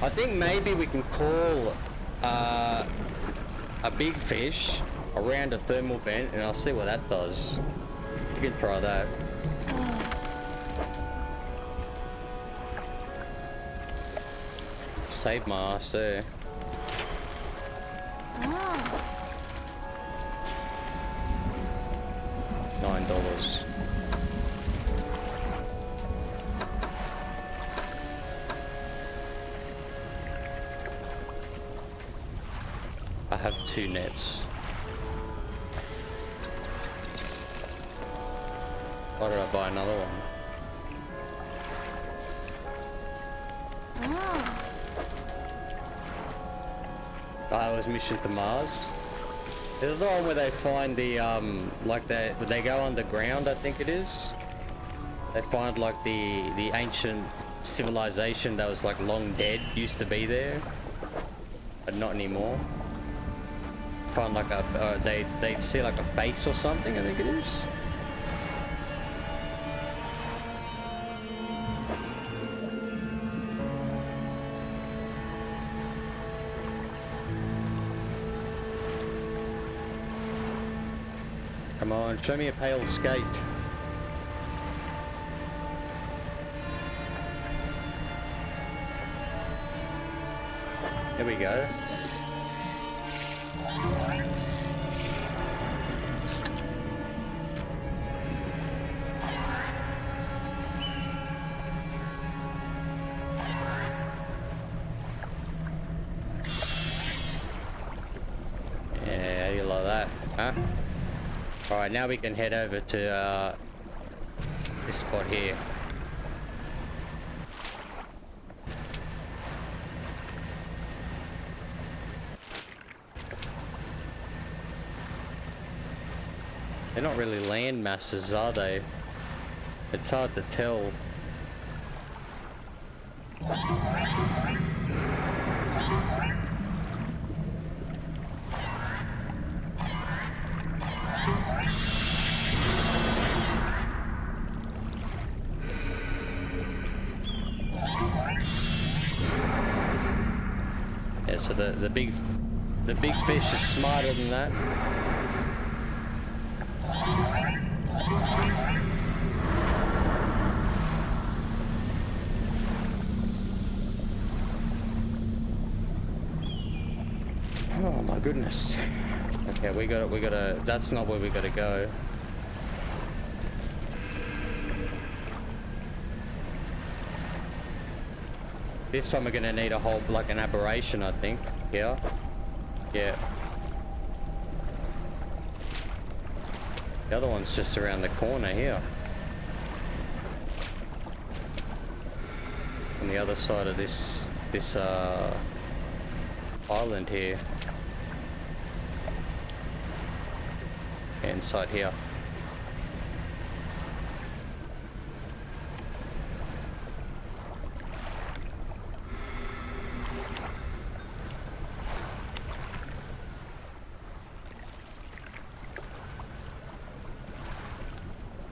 I think maybe we can call a big fish around a thermal vent, and I'll see what that does. You can try that. Save my ass there. $9. I have 2 nets. Why did I buy another one? I was mission to Mars. Is the one where they find the like they go underground, I think it is. They find like the ancient civilization that was like long dead, used to be there, but not anymore. Find like a they see like a base or something, I think it is. Come on, show me a pale skate. There we go. Yeah, how do you like that, huh? Alright, now we can head over to this spot here. They're not really land masses, are they? It's hard to tell. Yeah, so the big fish is smarter than that. Oh my goodness. Okay, we gotta, that's not where we gotta go. This time we're gonna need a whole, like an aberration, I think. Yeah. Yeah. The other one's just around the corner here. On the other side of this island here. Inside here.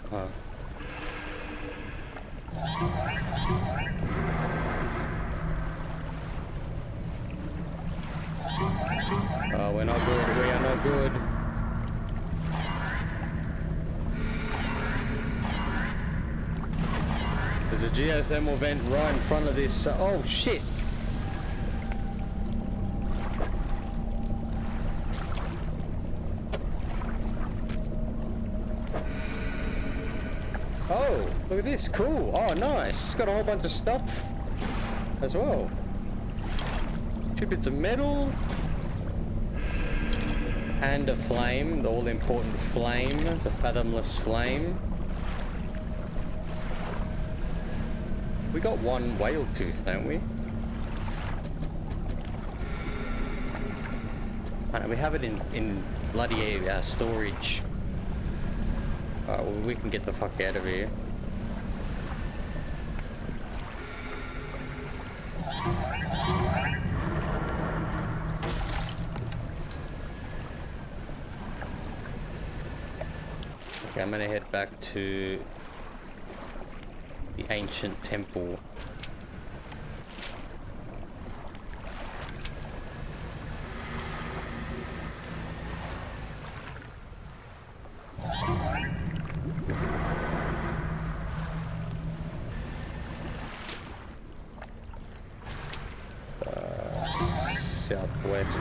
Huh. Oh, we're not good. We are not good. There's a geothermal vent right in front of this. Oh shit! Oh, look at this. Cool. Oh, nice. It's got a whole bunch of stuff as well. 2 bits of metal. And a flame, the all-important flame, the fathomless flame. We got 1 whale tooth, don't we? I know, we have it in bloody storage. Alright, well, we can get the fuck out of here. Okay, I'm gonna head back to the ancient temple. Southwest.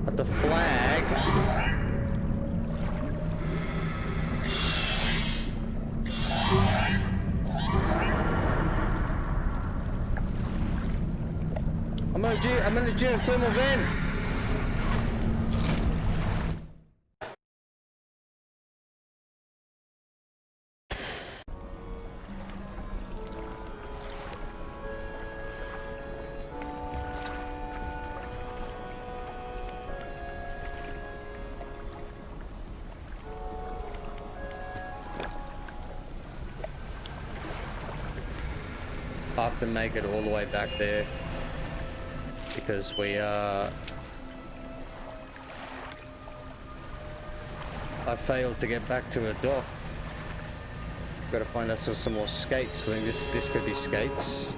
But the flag. I'm in a geothermal vent. I have to make it all the way back there because we I failed to get back to a dock. Gotta find us some more skates. I think this could be skates.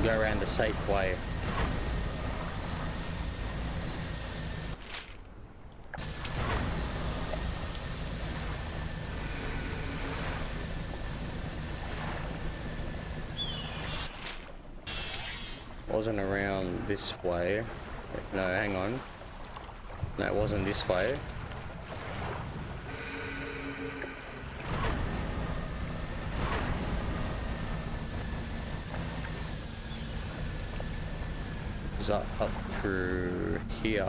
Go around the safe way. Wasn't around this way. No, hang on. No, it wasn't this way. Up through here.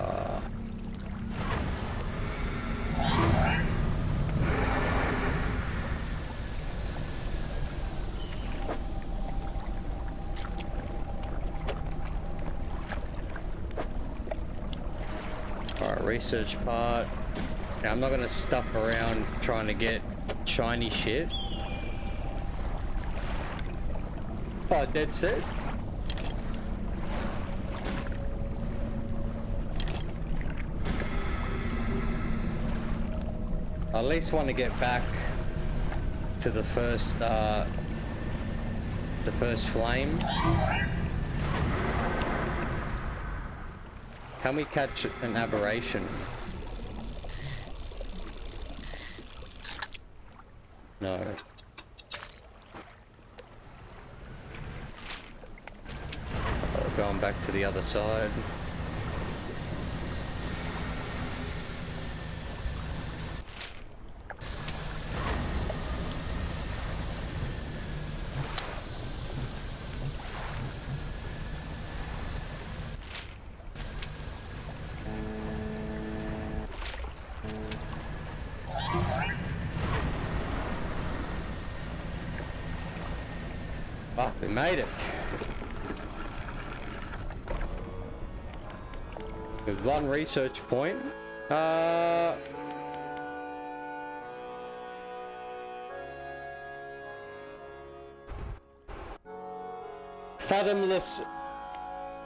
Alright, research part. Now I'm not gonna stuff around trying to get shiny shit. Oh, dead set. I at least want to get back to the first flame. Can we catch an aberration? No. Going back to the other side. Oh, we made it. With 1 research point. Fathomless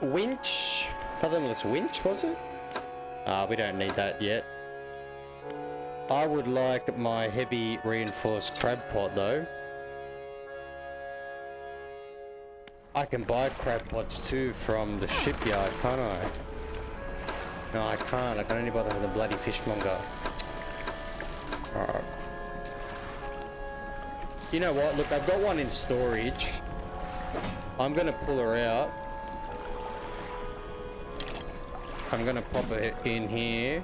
winch. Fathomless winch, was it? We don't need that yet. I would like my heavy reinforced crab pot though. I can buy crab pots too from the shipyard, can't I? No, I can't. I can only buy them from the bloody fishmonger. Alright. You know what? Look, I've got one in storage. I'm gonna pull her out. I'm gonna pop it in here.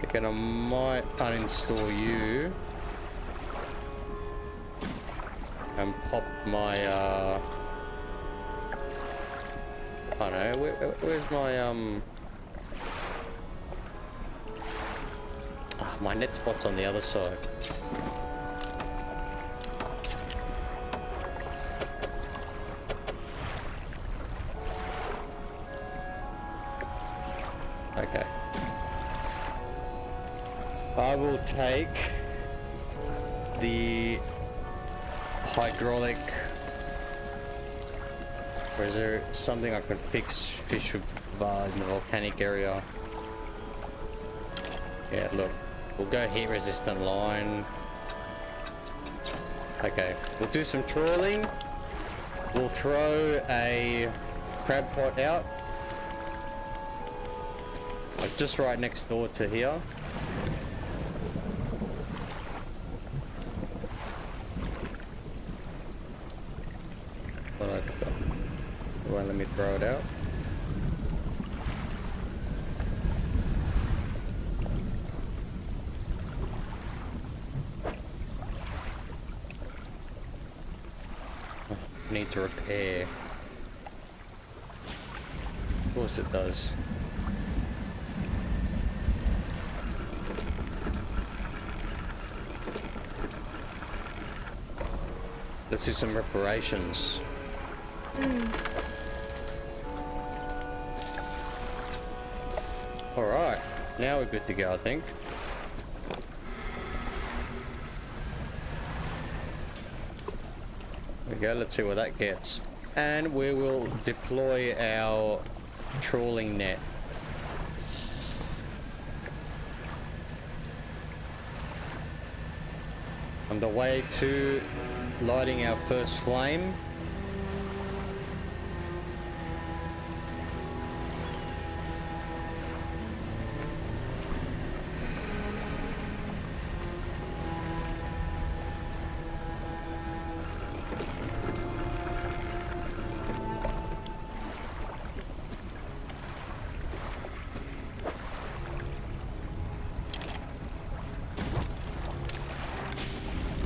Again, I might uninstall you and pop my I don't know, where's my my net spot's on the other side. Okay. I will take the hydraulic, or is there something I can fix fish with in the volcanic area? Yeah, look, we'll go heat resistant line. Okay, we'll do some trawling. We'll throw a crab pot out, like just right next door to here. Won't let me throw it out. Need to repair. Of course it does. Let's do some reparations. Alright, now we're good to go, I think. There we go, let's see what that gets. And we will deploy our trawling net. On the way to lighting our first flame.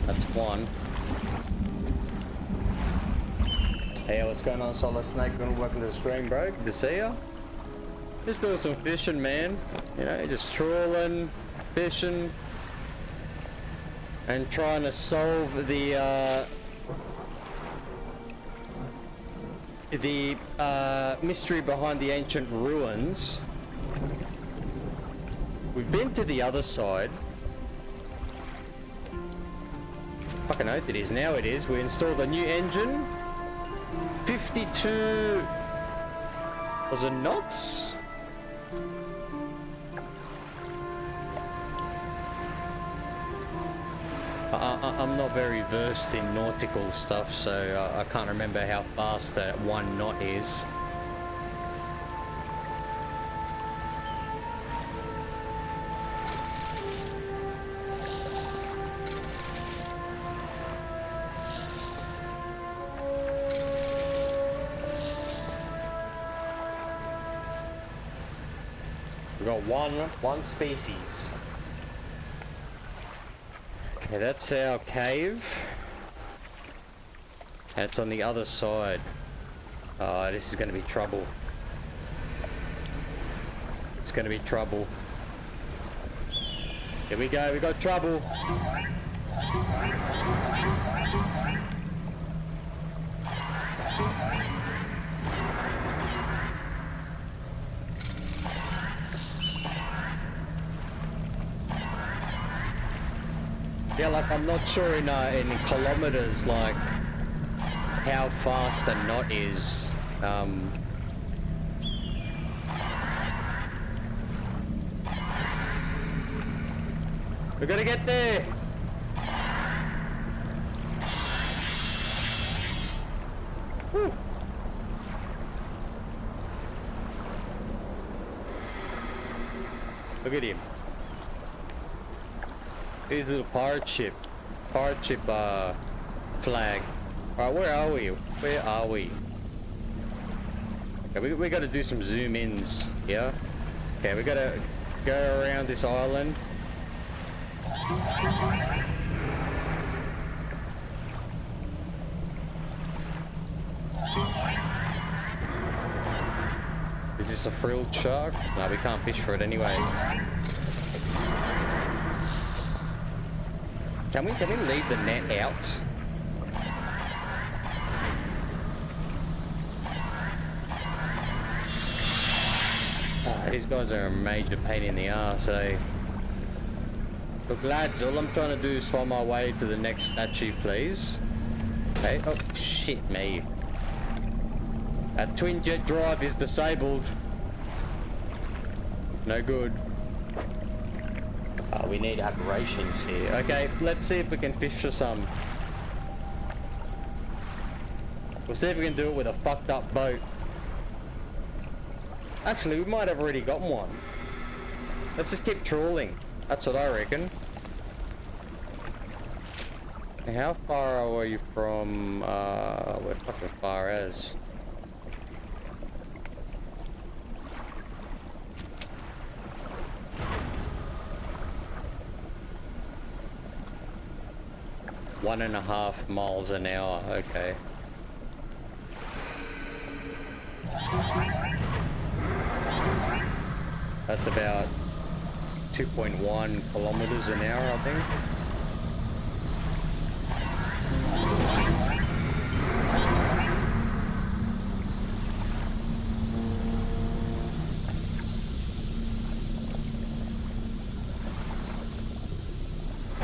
That's one. Hey, what's going on, Solid Snake? Welcome to the stream, bro. Good to see ya. Just doing some fishing, man. You know, just trawling, fishing, and trying to solve the mystery behind the ancient ruins. We've been to the other side. Fucking oath it is. Now it is. We installed a new engine. 52... was it knots? I'm not very versed in nautical stuff, so I can't remember how fast that 1 knot is. We've got one species. Okay, that's our cave. And it's on the other side. This is going to be trouble. It's going to be trouble. Here we go, we got trouble. Yeah, like I'm not sure in kilometers, like how fast a knot is. We're gonna get there. Woo. Look at him. Here's a little pirate ship flag. Alright, where are we? Where are we? Okay, we gotta do some zoom ins, yeah? Okay, we gotta go around this island. Is this a frilled shark? No, we can't fish for it anyway. Can we leave the net out? Oh, these guys are a major pain in the arse, eh? Look, lads, all I'm trying to do is find my way to the next statue, please. Okay. Oh, shit me. Our twin jet drive is disabled. No good. Oh, we need aberrations here. Okay, let's see if we can fish for some. We'll see if we can do it with a fucked up boat. Actually, we might have already gotten one. Let's just keep trawling. That's what I reckon. How far are you from, we're fucking far as. One and a half miles an hour, okay. That's about 2.1 kilometers an hour, I think.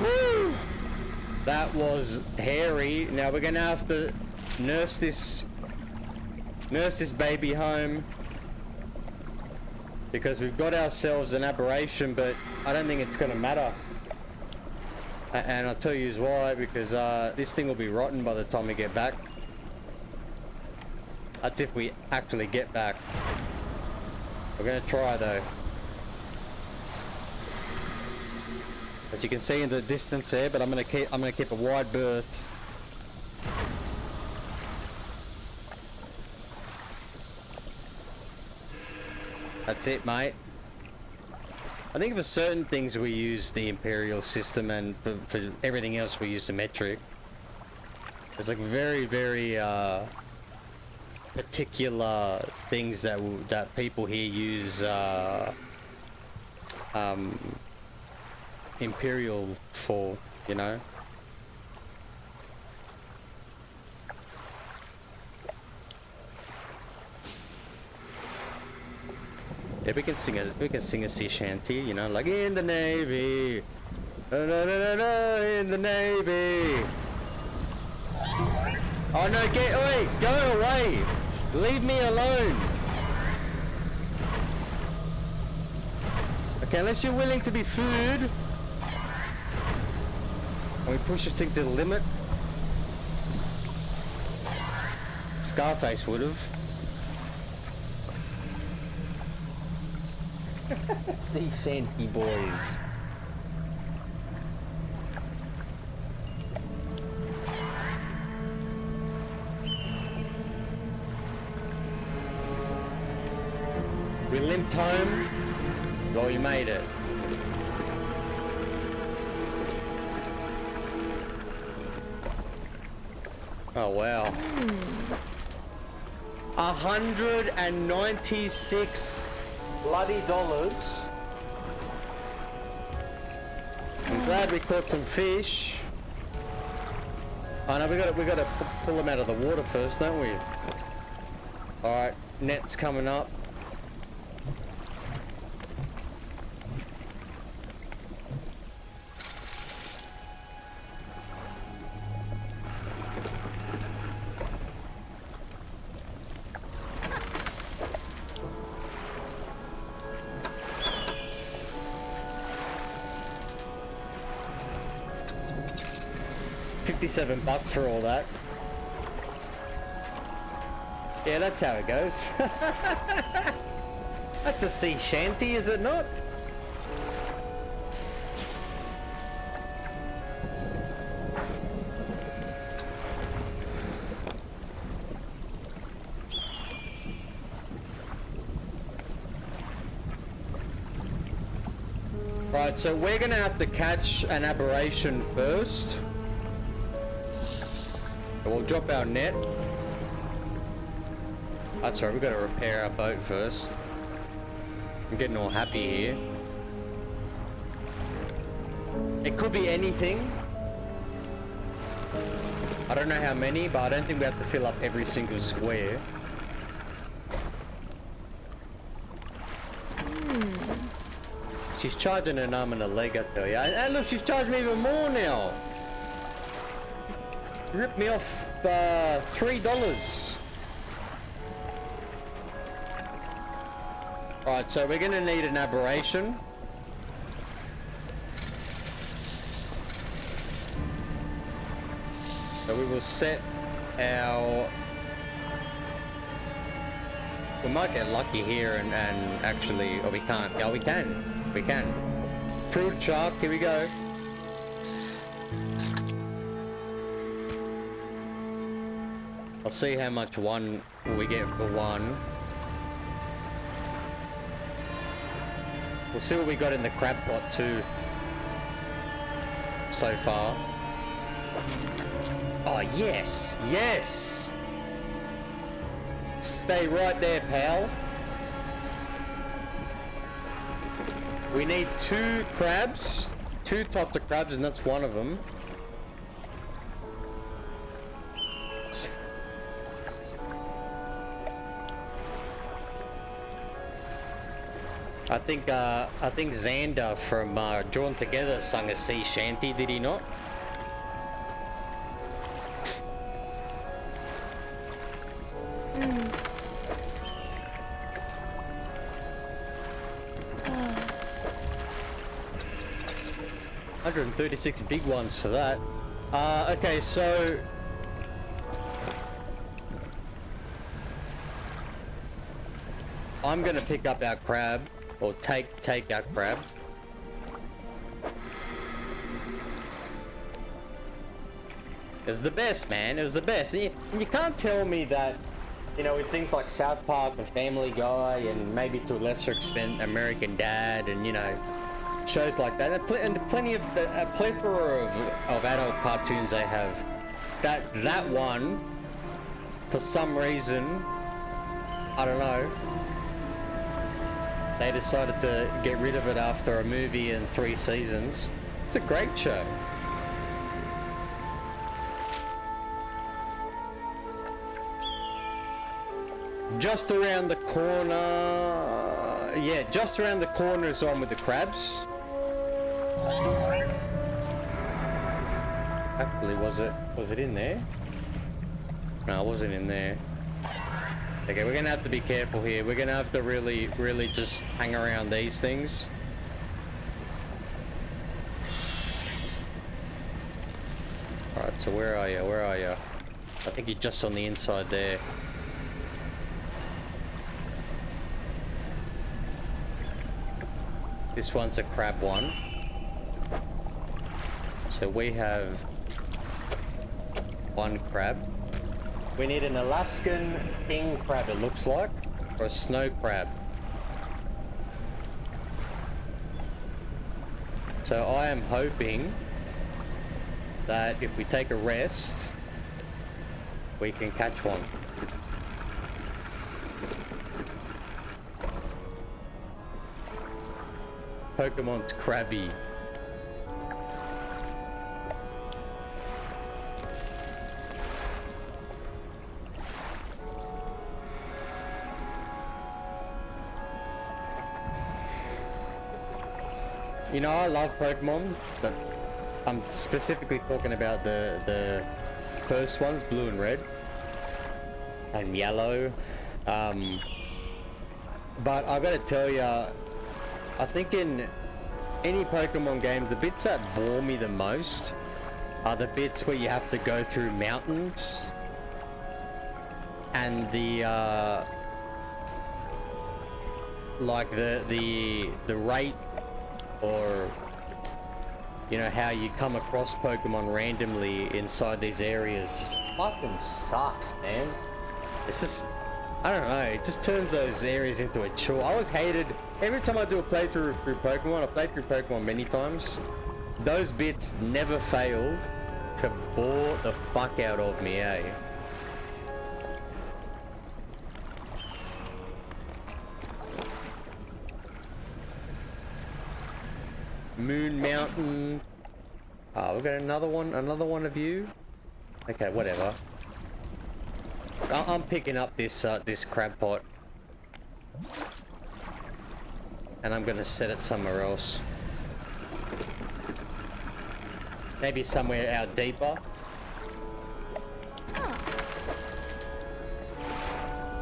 Woo! That was hairy. Now we're gonna have to nurse this baby home. Because we've got ourselves an aberration, but I don't think it's gonna matter. And I'll tell you why, because this thing will be rotten by the time we get back. That's if we actually get back. We're gonna try though. As you can see in the distance there, but I'm gonna keep a wide berth. That's it, mate. I think for certain things we use the imperial system, and for everything else we use the metric. There's like very, very particular things that people here use imperial for, you know. Yeah, we can sing a sea shanty, you know, like in the Navy, in the Navy. Oh no, go away, leave me alone. Okay, unless you're willing to be food, and we push this thing to the limit. Scarface would have. Sea shanty boys. We limped home. Well, we made it. Oh wow. 196 bloody dollars. I'm glad we caught some fish. Oh no, we gotta pull them out of the water first, don't we? Alright, net's coming up. $57 for all that. Yeah, that's how it goes. That's a sea shanty, is it not? Right, so we're gonna have to catch an aberration first. We'll drop our net. That's right, we've got to repair our boat first. I'm getting all happy here. It could be anything. I don't know how many, but I don't think we have to fill up every single square. She's charging an arm and a leg, I tell you. And look, she's charging me even more now. Ripped me off $3. Right, so we're gonna need an aberration. So we will set our... We might get lucky here and actually... Oh, we can't. Oh, we can. We can. Fruit shark, here we go. I'll see how much one we get for one. We'll see what we got in the crab pot too. So far. Oh yes! Yes! Stay right there, pal. We need 2 crabs. 2 types of crabs, and that's one of them. I think Xander from Drawn Together sung a sea shanty, did he not? $136 big ones for that. Okay, so I'm gonna pick up our crab. Or take our crab. It was the best, man. It was the best. And you can't tell me that, you know, with things like South Park and Family Guy and maybe to a lesser extent American Dad and, you know, shows like that. And plenty of a plethora of adult cartoons they have. That one, for some reason, I don't know. They decided to get rid of it after a movie and 3 seasons. It's a great show. Just around the corner... Yeah, just around the corner is the one with the crabs. Actually, was it in there? No, it wasn't in there. Okay, we're gonna have to be careful here. We're gonna have to really just hang around these things. Alright, so where are you? Where are you? I think you're just on the inside there. This one's a crab one. So we have 1 crab. We need an Alaskan king crab, it looks like, or a snow crab. So I am hoping that if we take a rest, we can catch one. Pokemon's crabby. You know, I love Pokemon, but I'm specifically talking about the first ones, blue and red, and yellow. But I gotta tell you, I think in any Pokemon games, the bits that bore me the most are the bits where you have to go through mountains. And the, like the rate, or, you know, how you come across Pokemon randomly inside these areas just fucking sucks, man. It's just, I don't know, it just turns those areas into a chore. I always hated, every time I do a playthrough through Pokemon, I played through Pokemon many times, those bits never failed to bore the fuck out of me, eh? Moon Mountain. Oh, we've got another one of you. Okay, whatever. I'm picking up this this crab pot, and I'm gonna set it somewhere else. Maybe somewhere out deeper.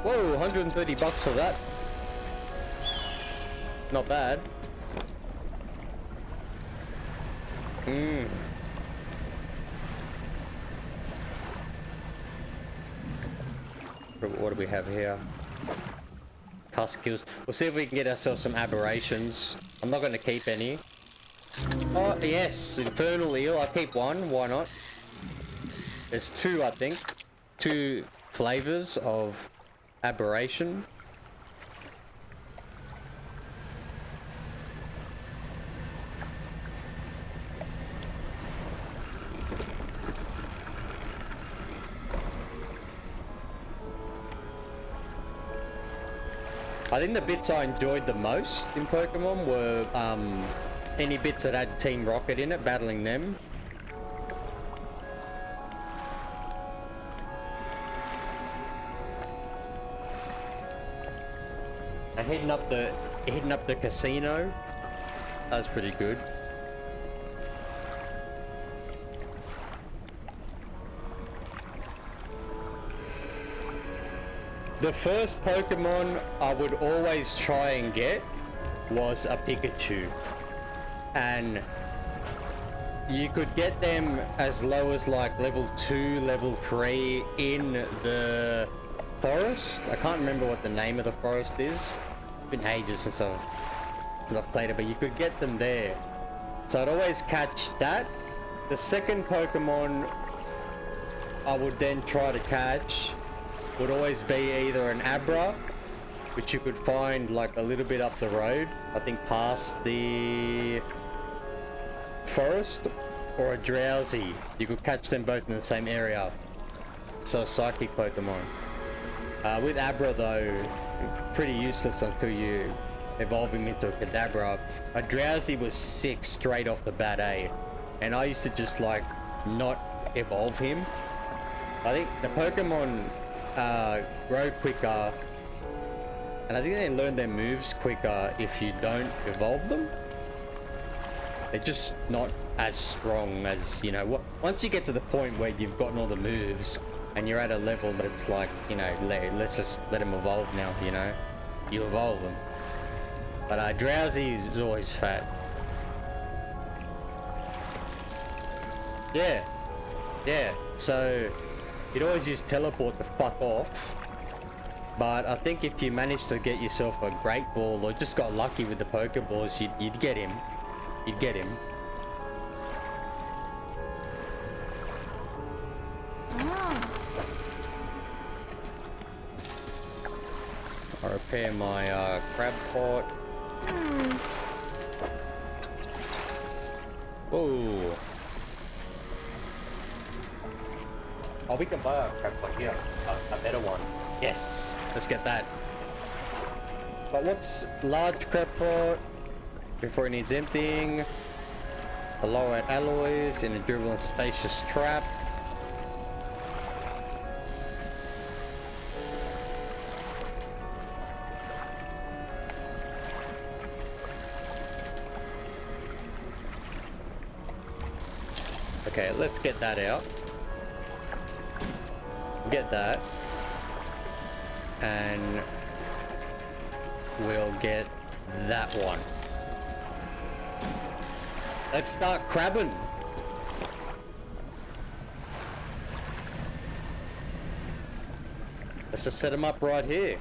Whoa, 130 bucks for that. Not bad. What do we have here? Cast skills. We'll see if we can get ourselves some aberrations. I'm not going to keep any. Oh, yes. Infernal Eel. I'll keep one. Why not? There's two, I think. Two flavors of aberration. I think the bits I enjoyed the most in Pokemon were any bits that had Team Rocket in it, battling them. And hitting up the casino. That was pretty good. The first Pokemon I would always try and get was a Pikachu. And you could get them as low as like level 2, level 3 in the forest. I can't remember what the name of the forest is. It's been ages since I've played it, but you could get them there. So I'd always catch that. The second Pokemon I would then try to catch would always be either an Abra, which you could find like a little bit up the road, I think past the forest, or a Drowsy. You could catch them both in the same area. So a psychic Pokemon. With Abra though, pretty useless until you evolve him into a Kadabra. A Drowsy was sick straight off the bat, eh? And I used to just like not evolve him. I think the Pokemon grow quicker, and I think they learn their moves quicker if you don't evolve them. They're just not as strong as, you know, once you get to the point where you've gotten all the moves and you're at a level that it's like, you know, let's just let them evolve now, you know, you evolve them. But Drowsy is always fat. Yeah, so you'd always use teleport to fuck off, but I think if you managed to get yourself a Great Ball or just got lucky with the Pokeballs, you'd get him. You'd get him. I repair my crab pot. Whoa. Oh, we can buy a crab pot here. A better one. Yes, let's get that. But what's large crab pot before it needs emptying? A lower alloys in a durable and spacious trap. Okay, let's get that out. Get that. And we'll get that one. Let's start crabbing. Let's just set them up right here.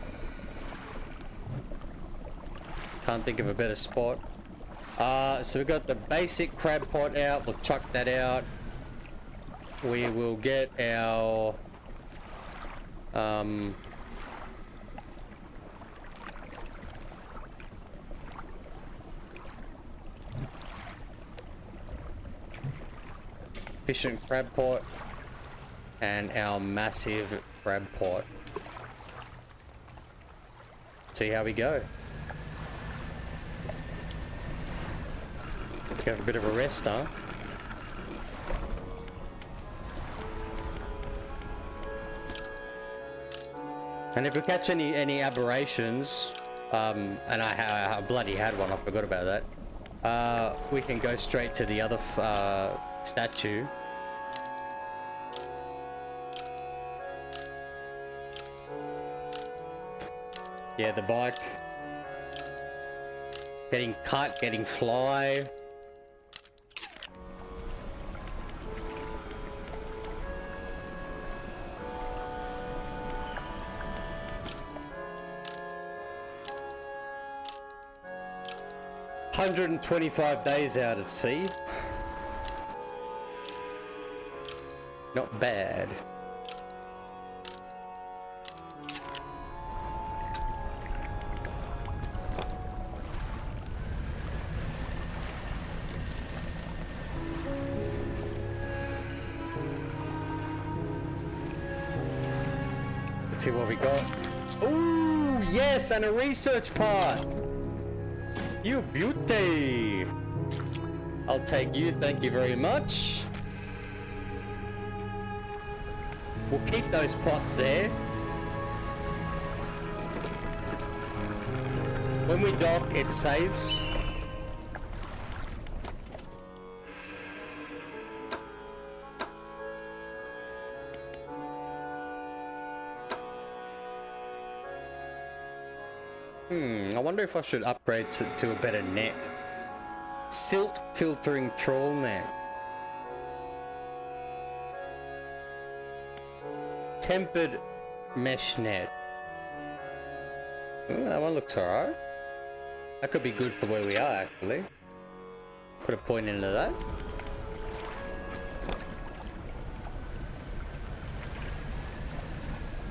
Can't think of a better spot. So we've got the basic crab pot out. We'll chuck that out. We will get our efficient crab pot and our massive crab pot. See how we go. Let's go have a bit of a rest, huh? And if we catch any aberrations, and I bloody had one, I forgot about that. We can go straight to the other statue. Yeah, the bike. Getting cut, getting fly. $125 days out at sea. Not bad. Let's see what we got. Ooh, yes, and a research part. You beauty. I'll take you, thank you very much. We'll keep those pots there. When we dock, it saves. I wonder if I should upgrade to a better net. Silt filtering trawl net. Tempered mesh net. Ooh, that one looks alright. That could be good for where we are, actually. Put a point into that.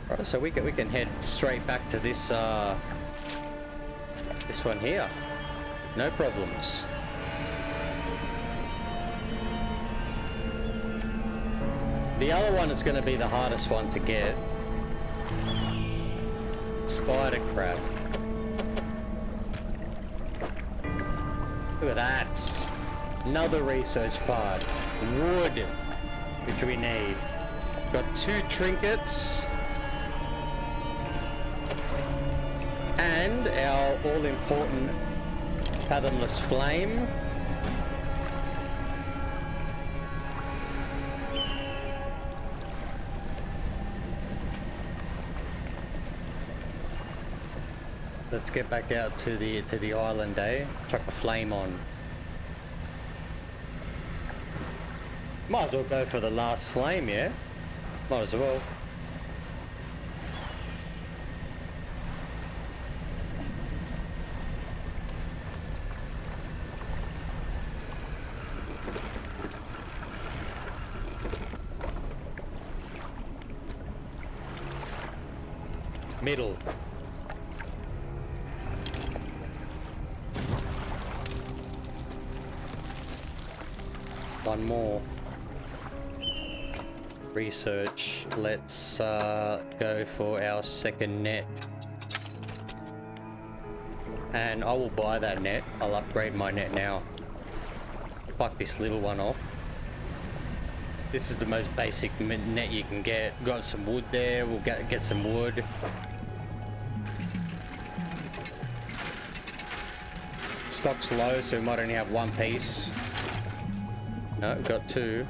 Alright, so we can head straight back to this this one here. No problems. The other one is going to be the hardest one to get. Spider crab. Look at that. Another research part. Wood, which we need. Got 2 trinkets. And our all-important fathomless flame. Let's get back out to the island, eh? Chuck the flame on. Might as well go for the last flame, yeah? Might as well. Middle. One more. Research. Let's go for our second net. And I will buy that net. I'll upgrade my net now. Fuck this little one off. This is the most basic net you can get. Got some wood there. We'll get some wood. Stock's low, so we might only have 1 piece. No, we've got 2.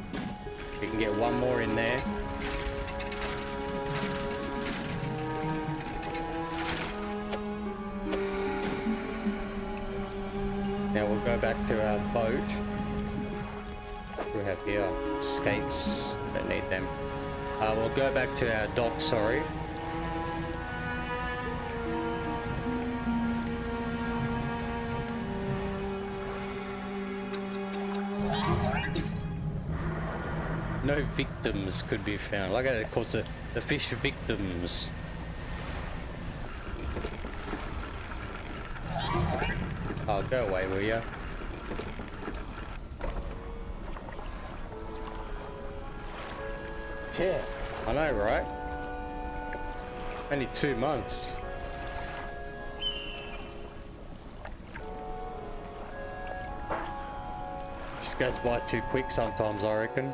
We can get 1 more in there. Now we'll go back to our boat. What do we have here? Skates. Don't need them. We'll go back to our dock, sorry. No victims could be found. Like it calls the fish victims. Oh, go away, will ya? Yeah, I know, right? Only 2 months. Just goes by too quick sometimes, I reckon.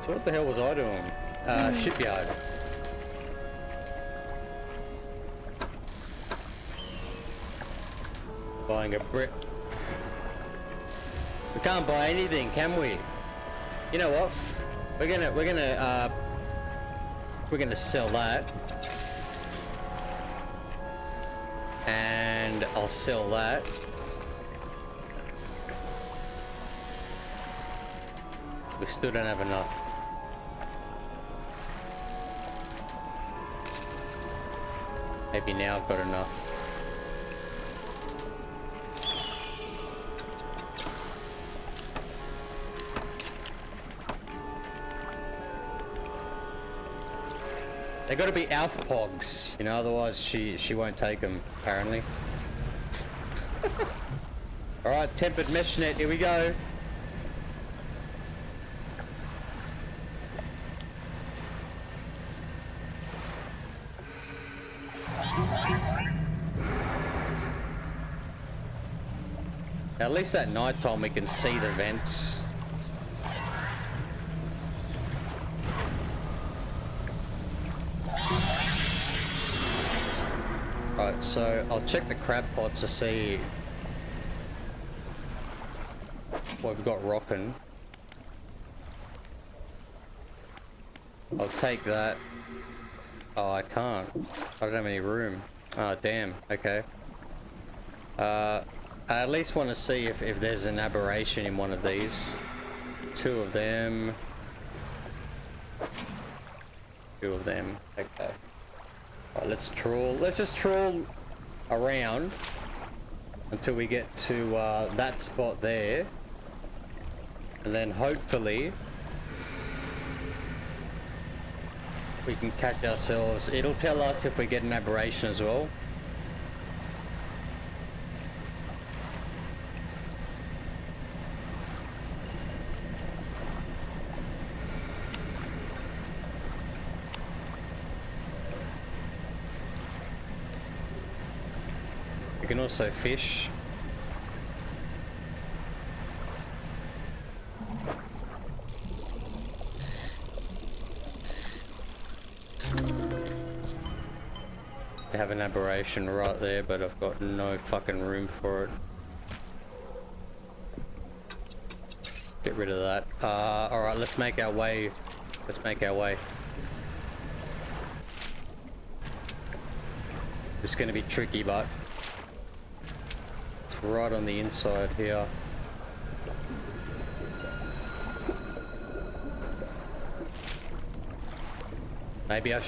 So what the hell was I doing? Shipyard. Buying a brick. We can't buy anything, can we? You know what? We're gonna sell that. And I'll sell that. We still don't have enough. Maybe now I've got enough. They gotta be alpha pogs, you know, otherwise she won't take them, apparently. Alright, tempered mesh net, here we go. At least at night time we can see the vents. Right, so I'll check the crab pots to see what we've got rocking. I'll take that. Oh, I can't. I don't have any room. Oh, damn. Okay. I at least want to see if there's an aberration in one of these. 2 of them. 2 of them. Okay. Right, let's trawl. Let's just trawl around until we get to that spot there. And then hopefully we can catch ourselves. It'll tell us if we get an aberration as well. We can also fish. I have an aberration right there, but I've got no fucking room for it. Get rid of that. Alright, let's make our way. Let's make our way. It's gonna be tricky, but it's right on the inside here. Maybe I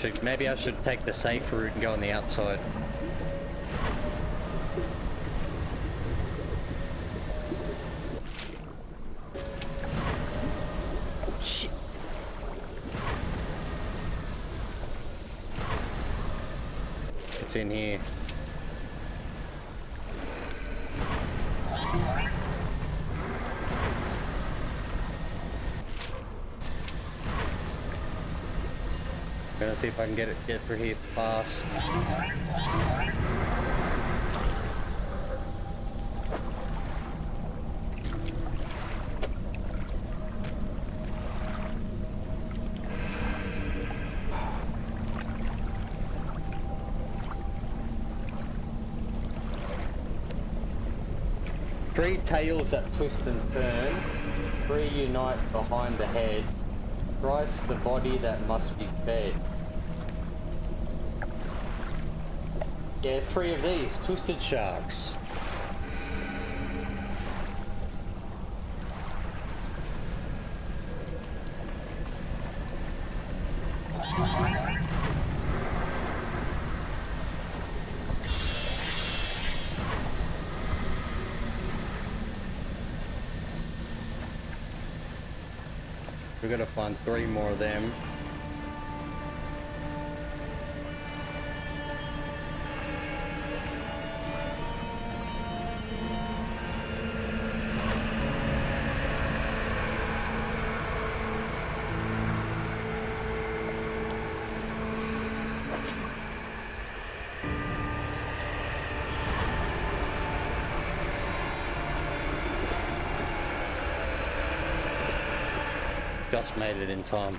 should take the safe route and go on the outside. Shit. It's in here. Gonna see if I can get through here fast. Three tails that twist and turn, 3 unite behind the head, thrice the body that must be fed. Yeah, 3 of these twisted sharks. We're gonna find 3 more of them. Just made it in time.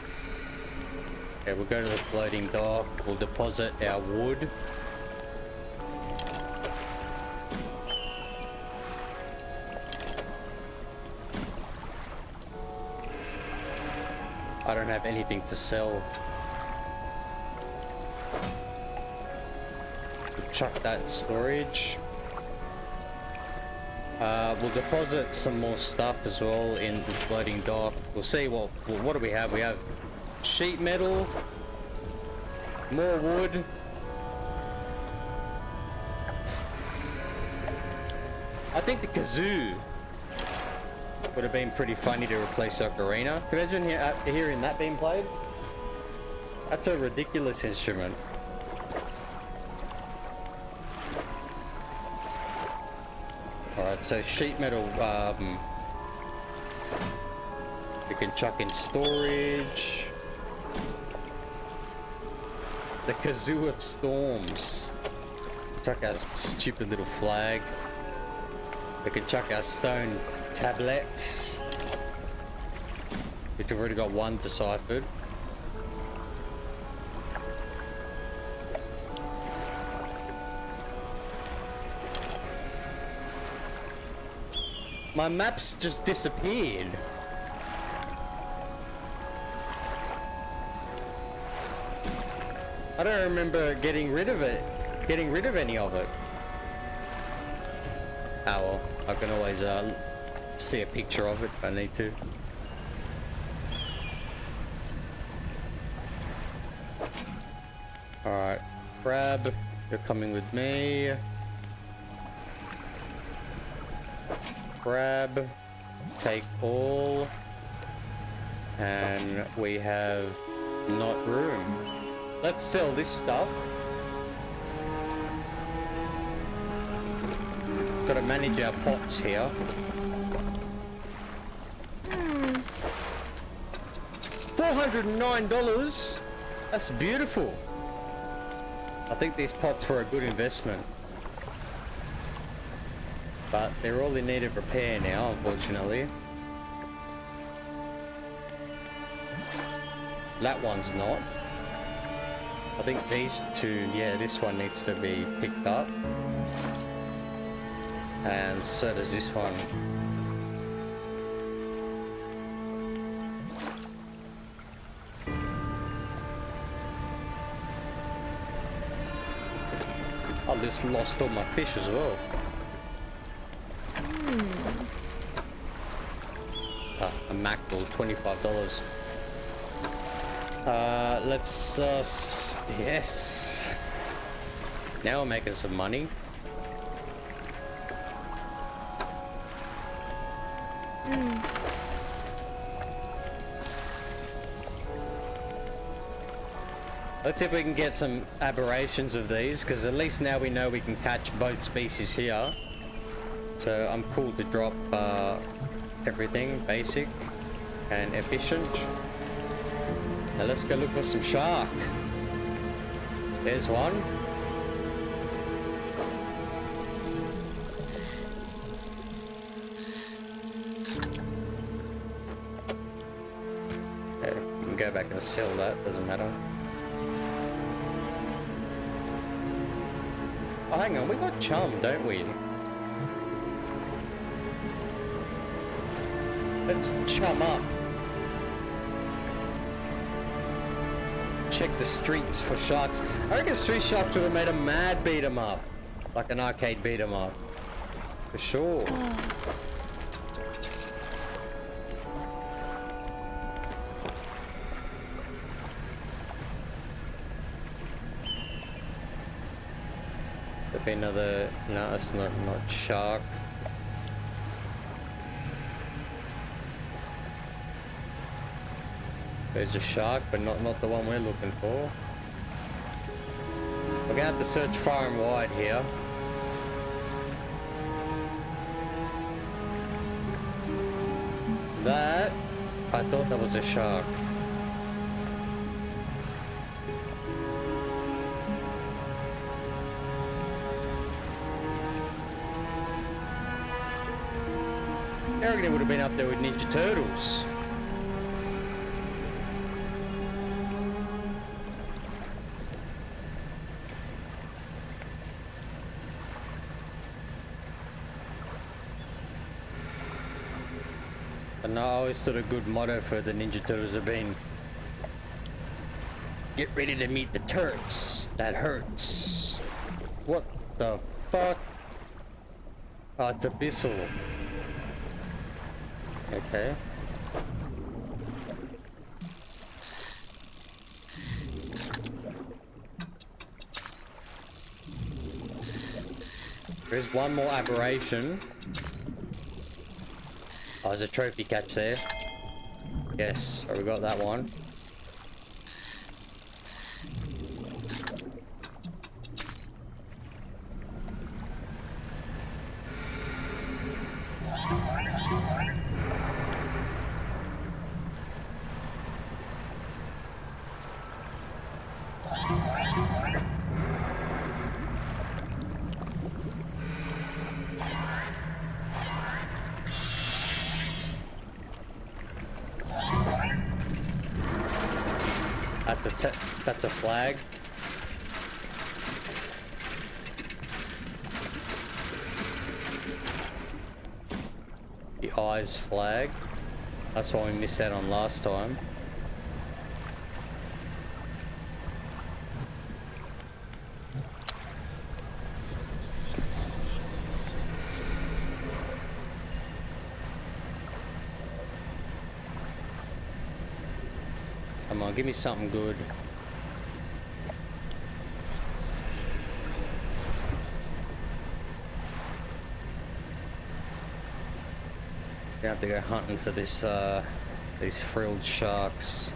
Okay, we'll go to the floating dock. We'll deposit our wood. I don't have anything to sell. We'll chuck that in storage. We'll deposit some more stuff as well in the floating dock. We'll see what do we have? We have sheet metal, more wood. I think the kazoo would have been pretty funny to replace the ocarina. Can you imagine hearing that being played? That's a ridiculous instrument. Alright, so sheet metal, you can chuck in storage. The kazoo of storms. Chuck our stupid little flag. We can chuck our stone tablets, which have already got 1 deciphered. My maps just disappeared. I don't remember getting rid of it. Getting rid of any of it. Ah well, I can always see a picture of it if I need to. Alright, Crab, you're coming with me. Grab, take all, and we have not room. Let's sell this stuff. Got to manage our pots here. $409. That's beautiful. I think these pots were a good investment. But they're all in need of repair now, unfortunately. That one's not. I think these 2, yeah, this one needs to be picked up. And so does this one. I just lost all my fish as well. A mackerel, $25. Let's yes. Now we're making some money. Let's see if we can get some aberrations of these, because at least now we know we can catch both species here. So I'm cool to drop everything basic and efficient. Now let's go look for some shark. There's one. Okay, we can go back and sell that, doesn't matter. Oh, hang on, we got chum, don't we? Let's chum up. Check the streets for sharks. I reckon street sharks would have made a mad beat 'em up. Like an arcade beat 'em up. For sure. There'll be another... No, that's not shark. There's a shark, but not the one we're looking for. We're gonna have to search far and wide here. That, I thought that was a shark. I reckon it would have been up there with Ninja Turtles. And I always thought a good motto for the Ninja Turtles have been, get ready to meet the turds. That hurts. What the fuck? Oh, it's Abyssal. Okay. There's one more aberration. Oh, there's a trophy catch there. Yes, so we got that one. That's a flag. The eyes flag. That's why we missed out on last time. Come on, give me something good. I have to go hunting for this, these frilled sharks.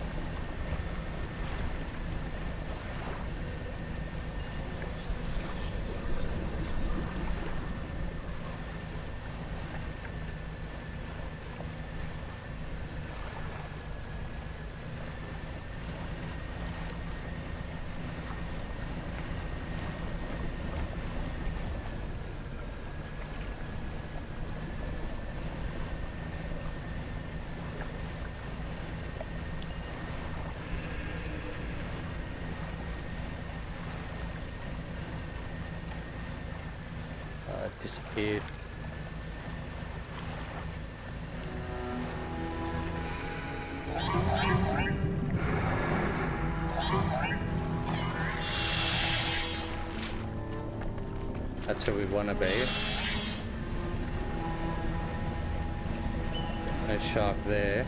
Disappeared. That's who we want to be. No shark there.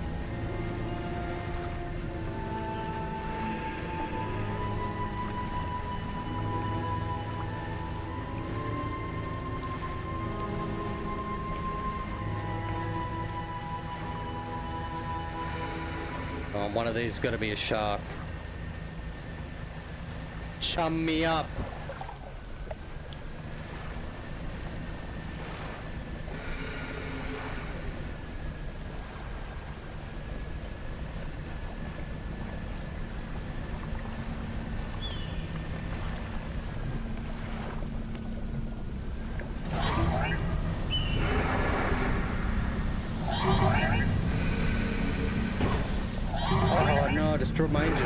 One of these got to be a shark. Chum me up. Destroyed my engine.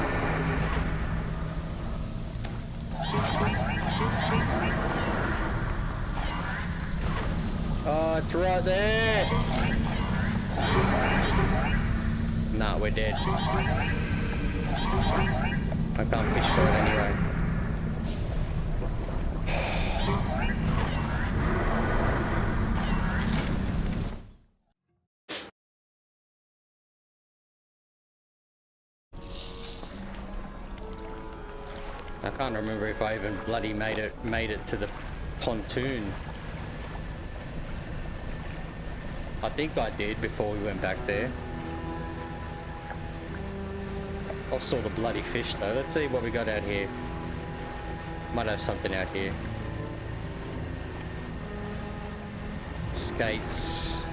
Oh, it's right there. Nah, we're dead. I can't fish through it anyway. I can't remember if I even bloody made it to the pontoon. I think I did before we went back there. I saw the bloody fish though. Let's see what we got out here. Might have something out here. Skates.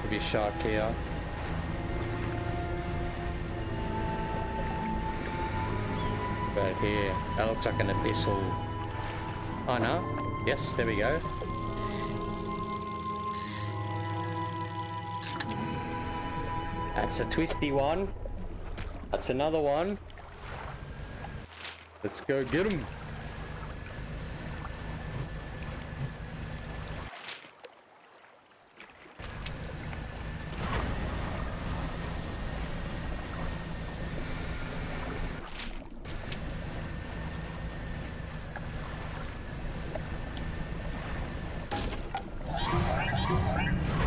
Maybe a shark here. Right here. That looks like an abyssal. Oh no. Yes, there we go. That's a twisty one. That's another one. Let's go get him.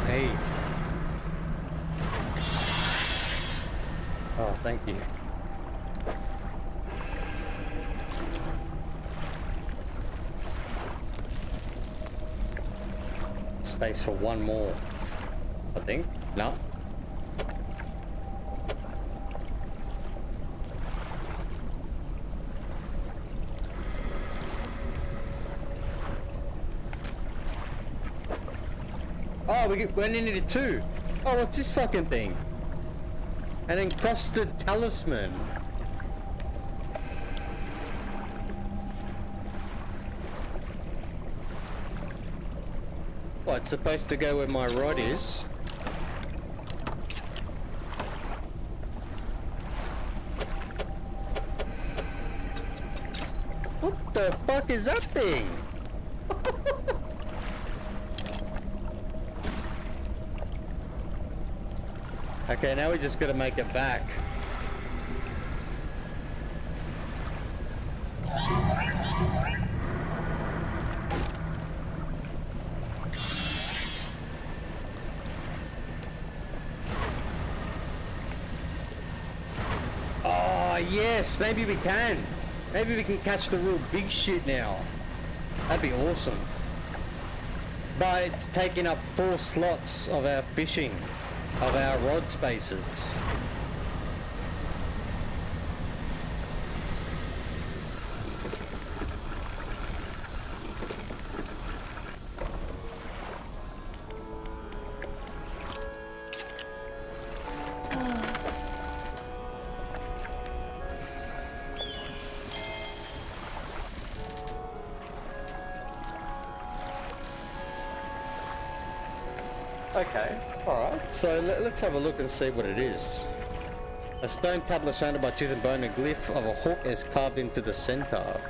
Hey. Oh, thank you. Space for one more, I think. No. Oh, we only needed two. Oh, what's this fucking thing? An encrusted talisman. Well, it's supposed to go where my rod is. What the fuck is that thing? Okay, now we just gotta make it back. Oh, yes, maybe we can. Maybe we can catch the real big shit now. That'd be awesome. But it's taking up 4 slots of our fishing. Of our rod spaces. Okay, alright. So let's have a look and see what it is. A stone tablet surrounded by tooth and bone, a glyph of a hook is carved into the center.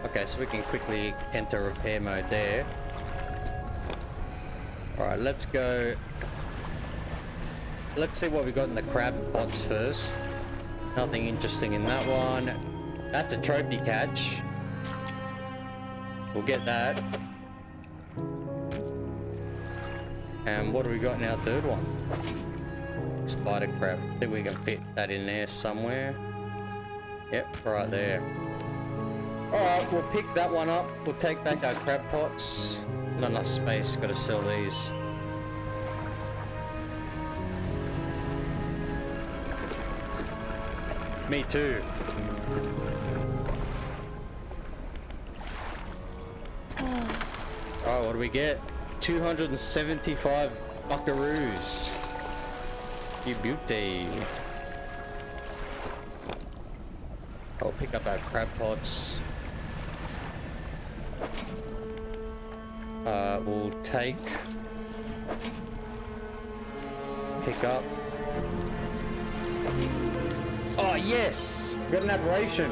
Okay, so we can quickly enter repair mode there. Alright, let's go. Let's see what we got in the crab pots first. Nothing interesting in that one. That's a trophy catch. We'll get that. And what do we got in our third one? Spider crab. I think we can fit that in there somewhere. Yep, right there. Alright, we'll pick that one up. We'll take back our crab pots. Not enough space, gotta sell these. Me too. Oh, what do we get? 275 buckaroos. You beauty. I'll pick up our crab pots. We'll pick up. Oh yes! Got an aberration.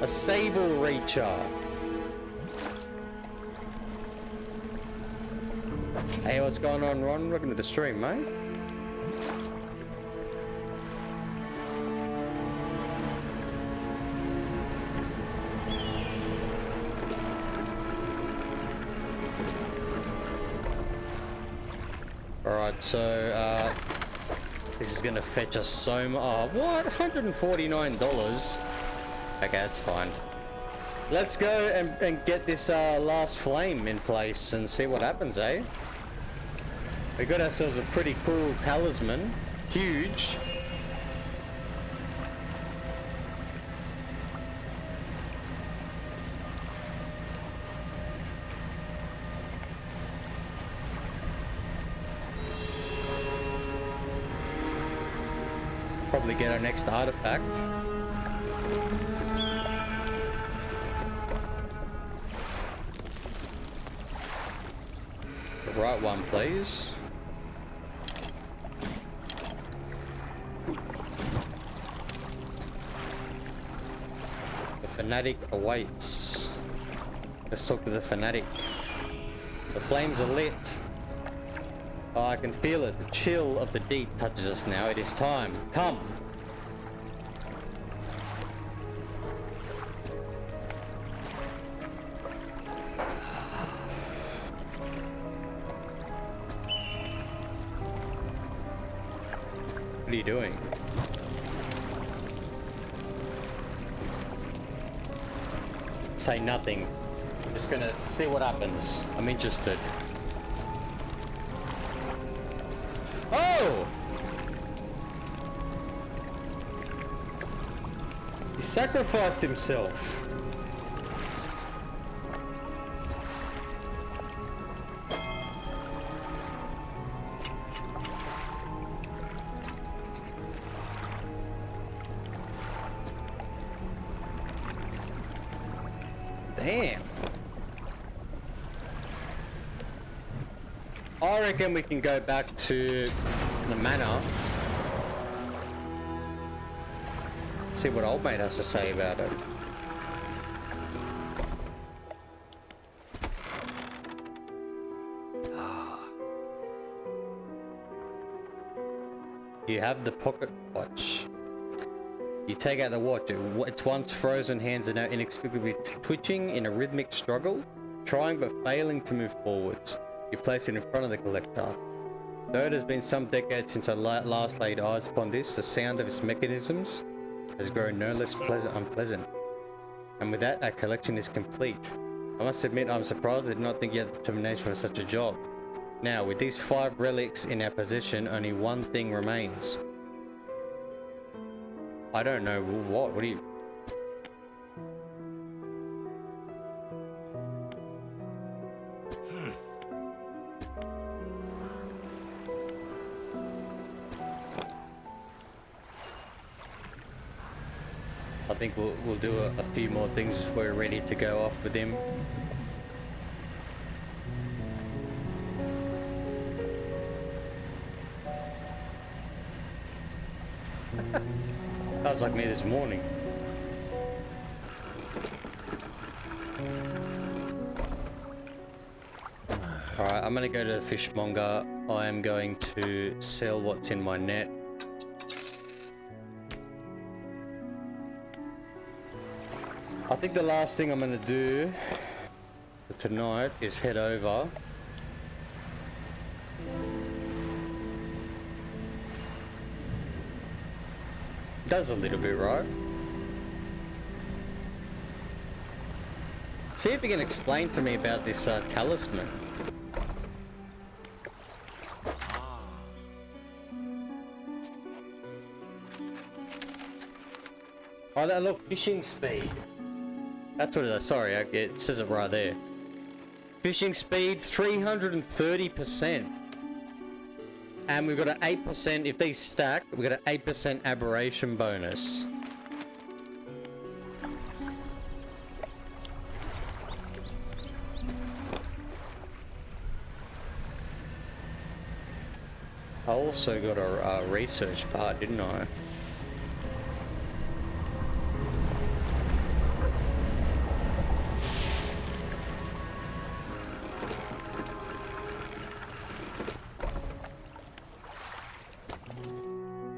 A sable reacher. Hey, what's going on, Ron? Welcome to the stream, mate. Alright, so this is gonna fetch us so much. Oh, what? $149? Okay, that's fine. Let's go and get this last flame in place and see what happens, eh? We got ourselves a pretty cool talisman. Huge. Probably get our next artifact. The right one, please. The fanatic awaits. Let's talk to the fanatic. The flames are lit. Oh, I can feel it. The chill of the deep touches us now. It is time. Come. What are you doing? Say nothing. Just gonna see what happens. I'm interested. Oh! He sacrificed himself. Damn. I reckon we can go back to the manor. See what old mate has to say about it. You have the pocket watch. You take out the watch. Its once frozen hands are now inexplicably twitching in a rhythmic struggle, trying but failing to move forwards. You place it in front of the collector. Though it has been some decades since I last laid eyes upon this, the sound of its mechanisms has grown no less unpleasant. And with that, our collection is complete. I must admit I'm surprised I did not think you had the determination for such a job. Now, with these 5 relics in our possession, only one thing remains. I don't know what. What do you... I think we'll do a few more things before we're ready to go off with him. That was like me this morning. Alright, I'm gonna go to the fishmonger. I am going to sell what's in my net. I think the last thing I'm gonna do for tonight is head over. Does a little bit, right? See if you can explain to me about this talisman. Oh, that look, fishing speed. That's what it is. Sorry, it says it right there. Fishing speed 330%. And we've got an 8%, if these stack, we've got an 8% aberration bonus. I also got a research part, didn't I?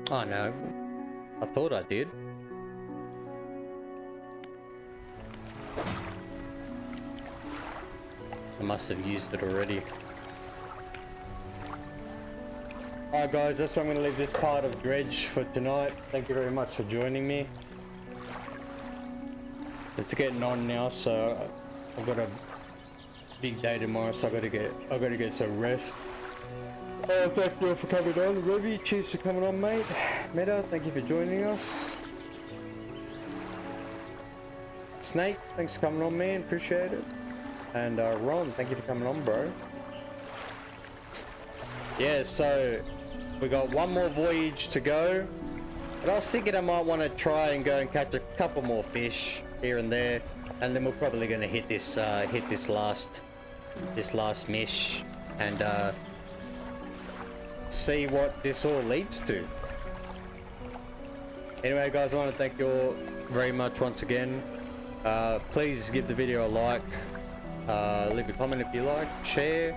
Oh no, I thought I did. I must have used it already. Alright guys, that's where I'm going to leave this part of Dredge for tonight. Thank you very much for joining me. It's getting on now, so I've got a big day tomorrow, so I gotta get some rest. Oh, thank you all for coming on. Ruby, cheers for coming on, mate. Meta, thank you for joining us. Snake, thanks for coming on, man. Appreciate it. And Ron, thank you for coming on, bro. Yeah, so we got one more voyage to go. But I was thinking I might want to try and go and catch a couple more fish here and there, and then we're probably going to hit this last mesh and see what this all leads to. Anyway, guys, I want to thank you all very much once again. Please give the video a like, leave a comment if you like, share,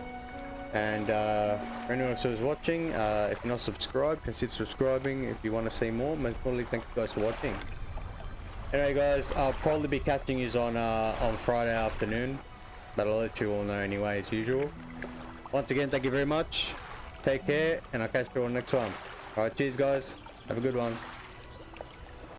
and for anyone else who's watching, if you're not subscribed, consider subscribing if you want to see more. Most importantly, thank you guys for watching. Anyway, guys, I'll probably be catching you on Friday afternoon, but I'll let you all know anyway as usual. Once again, thank you very much. Take care, and I'll catch you all next one. Alright, cheers guys. Have a good one.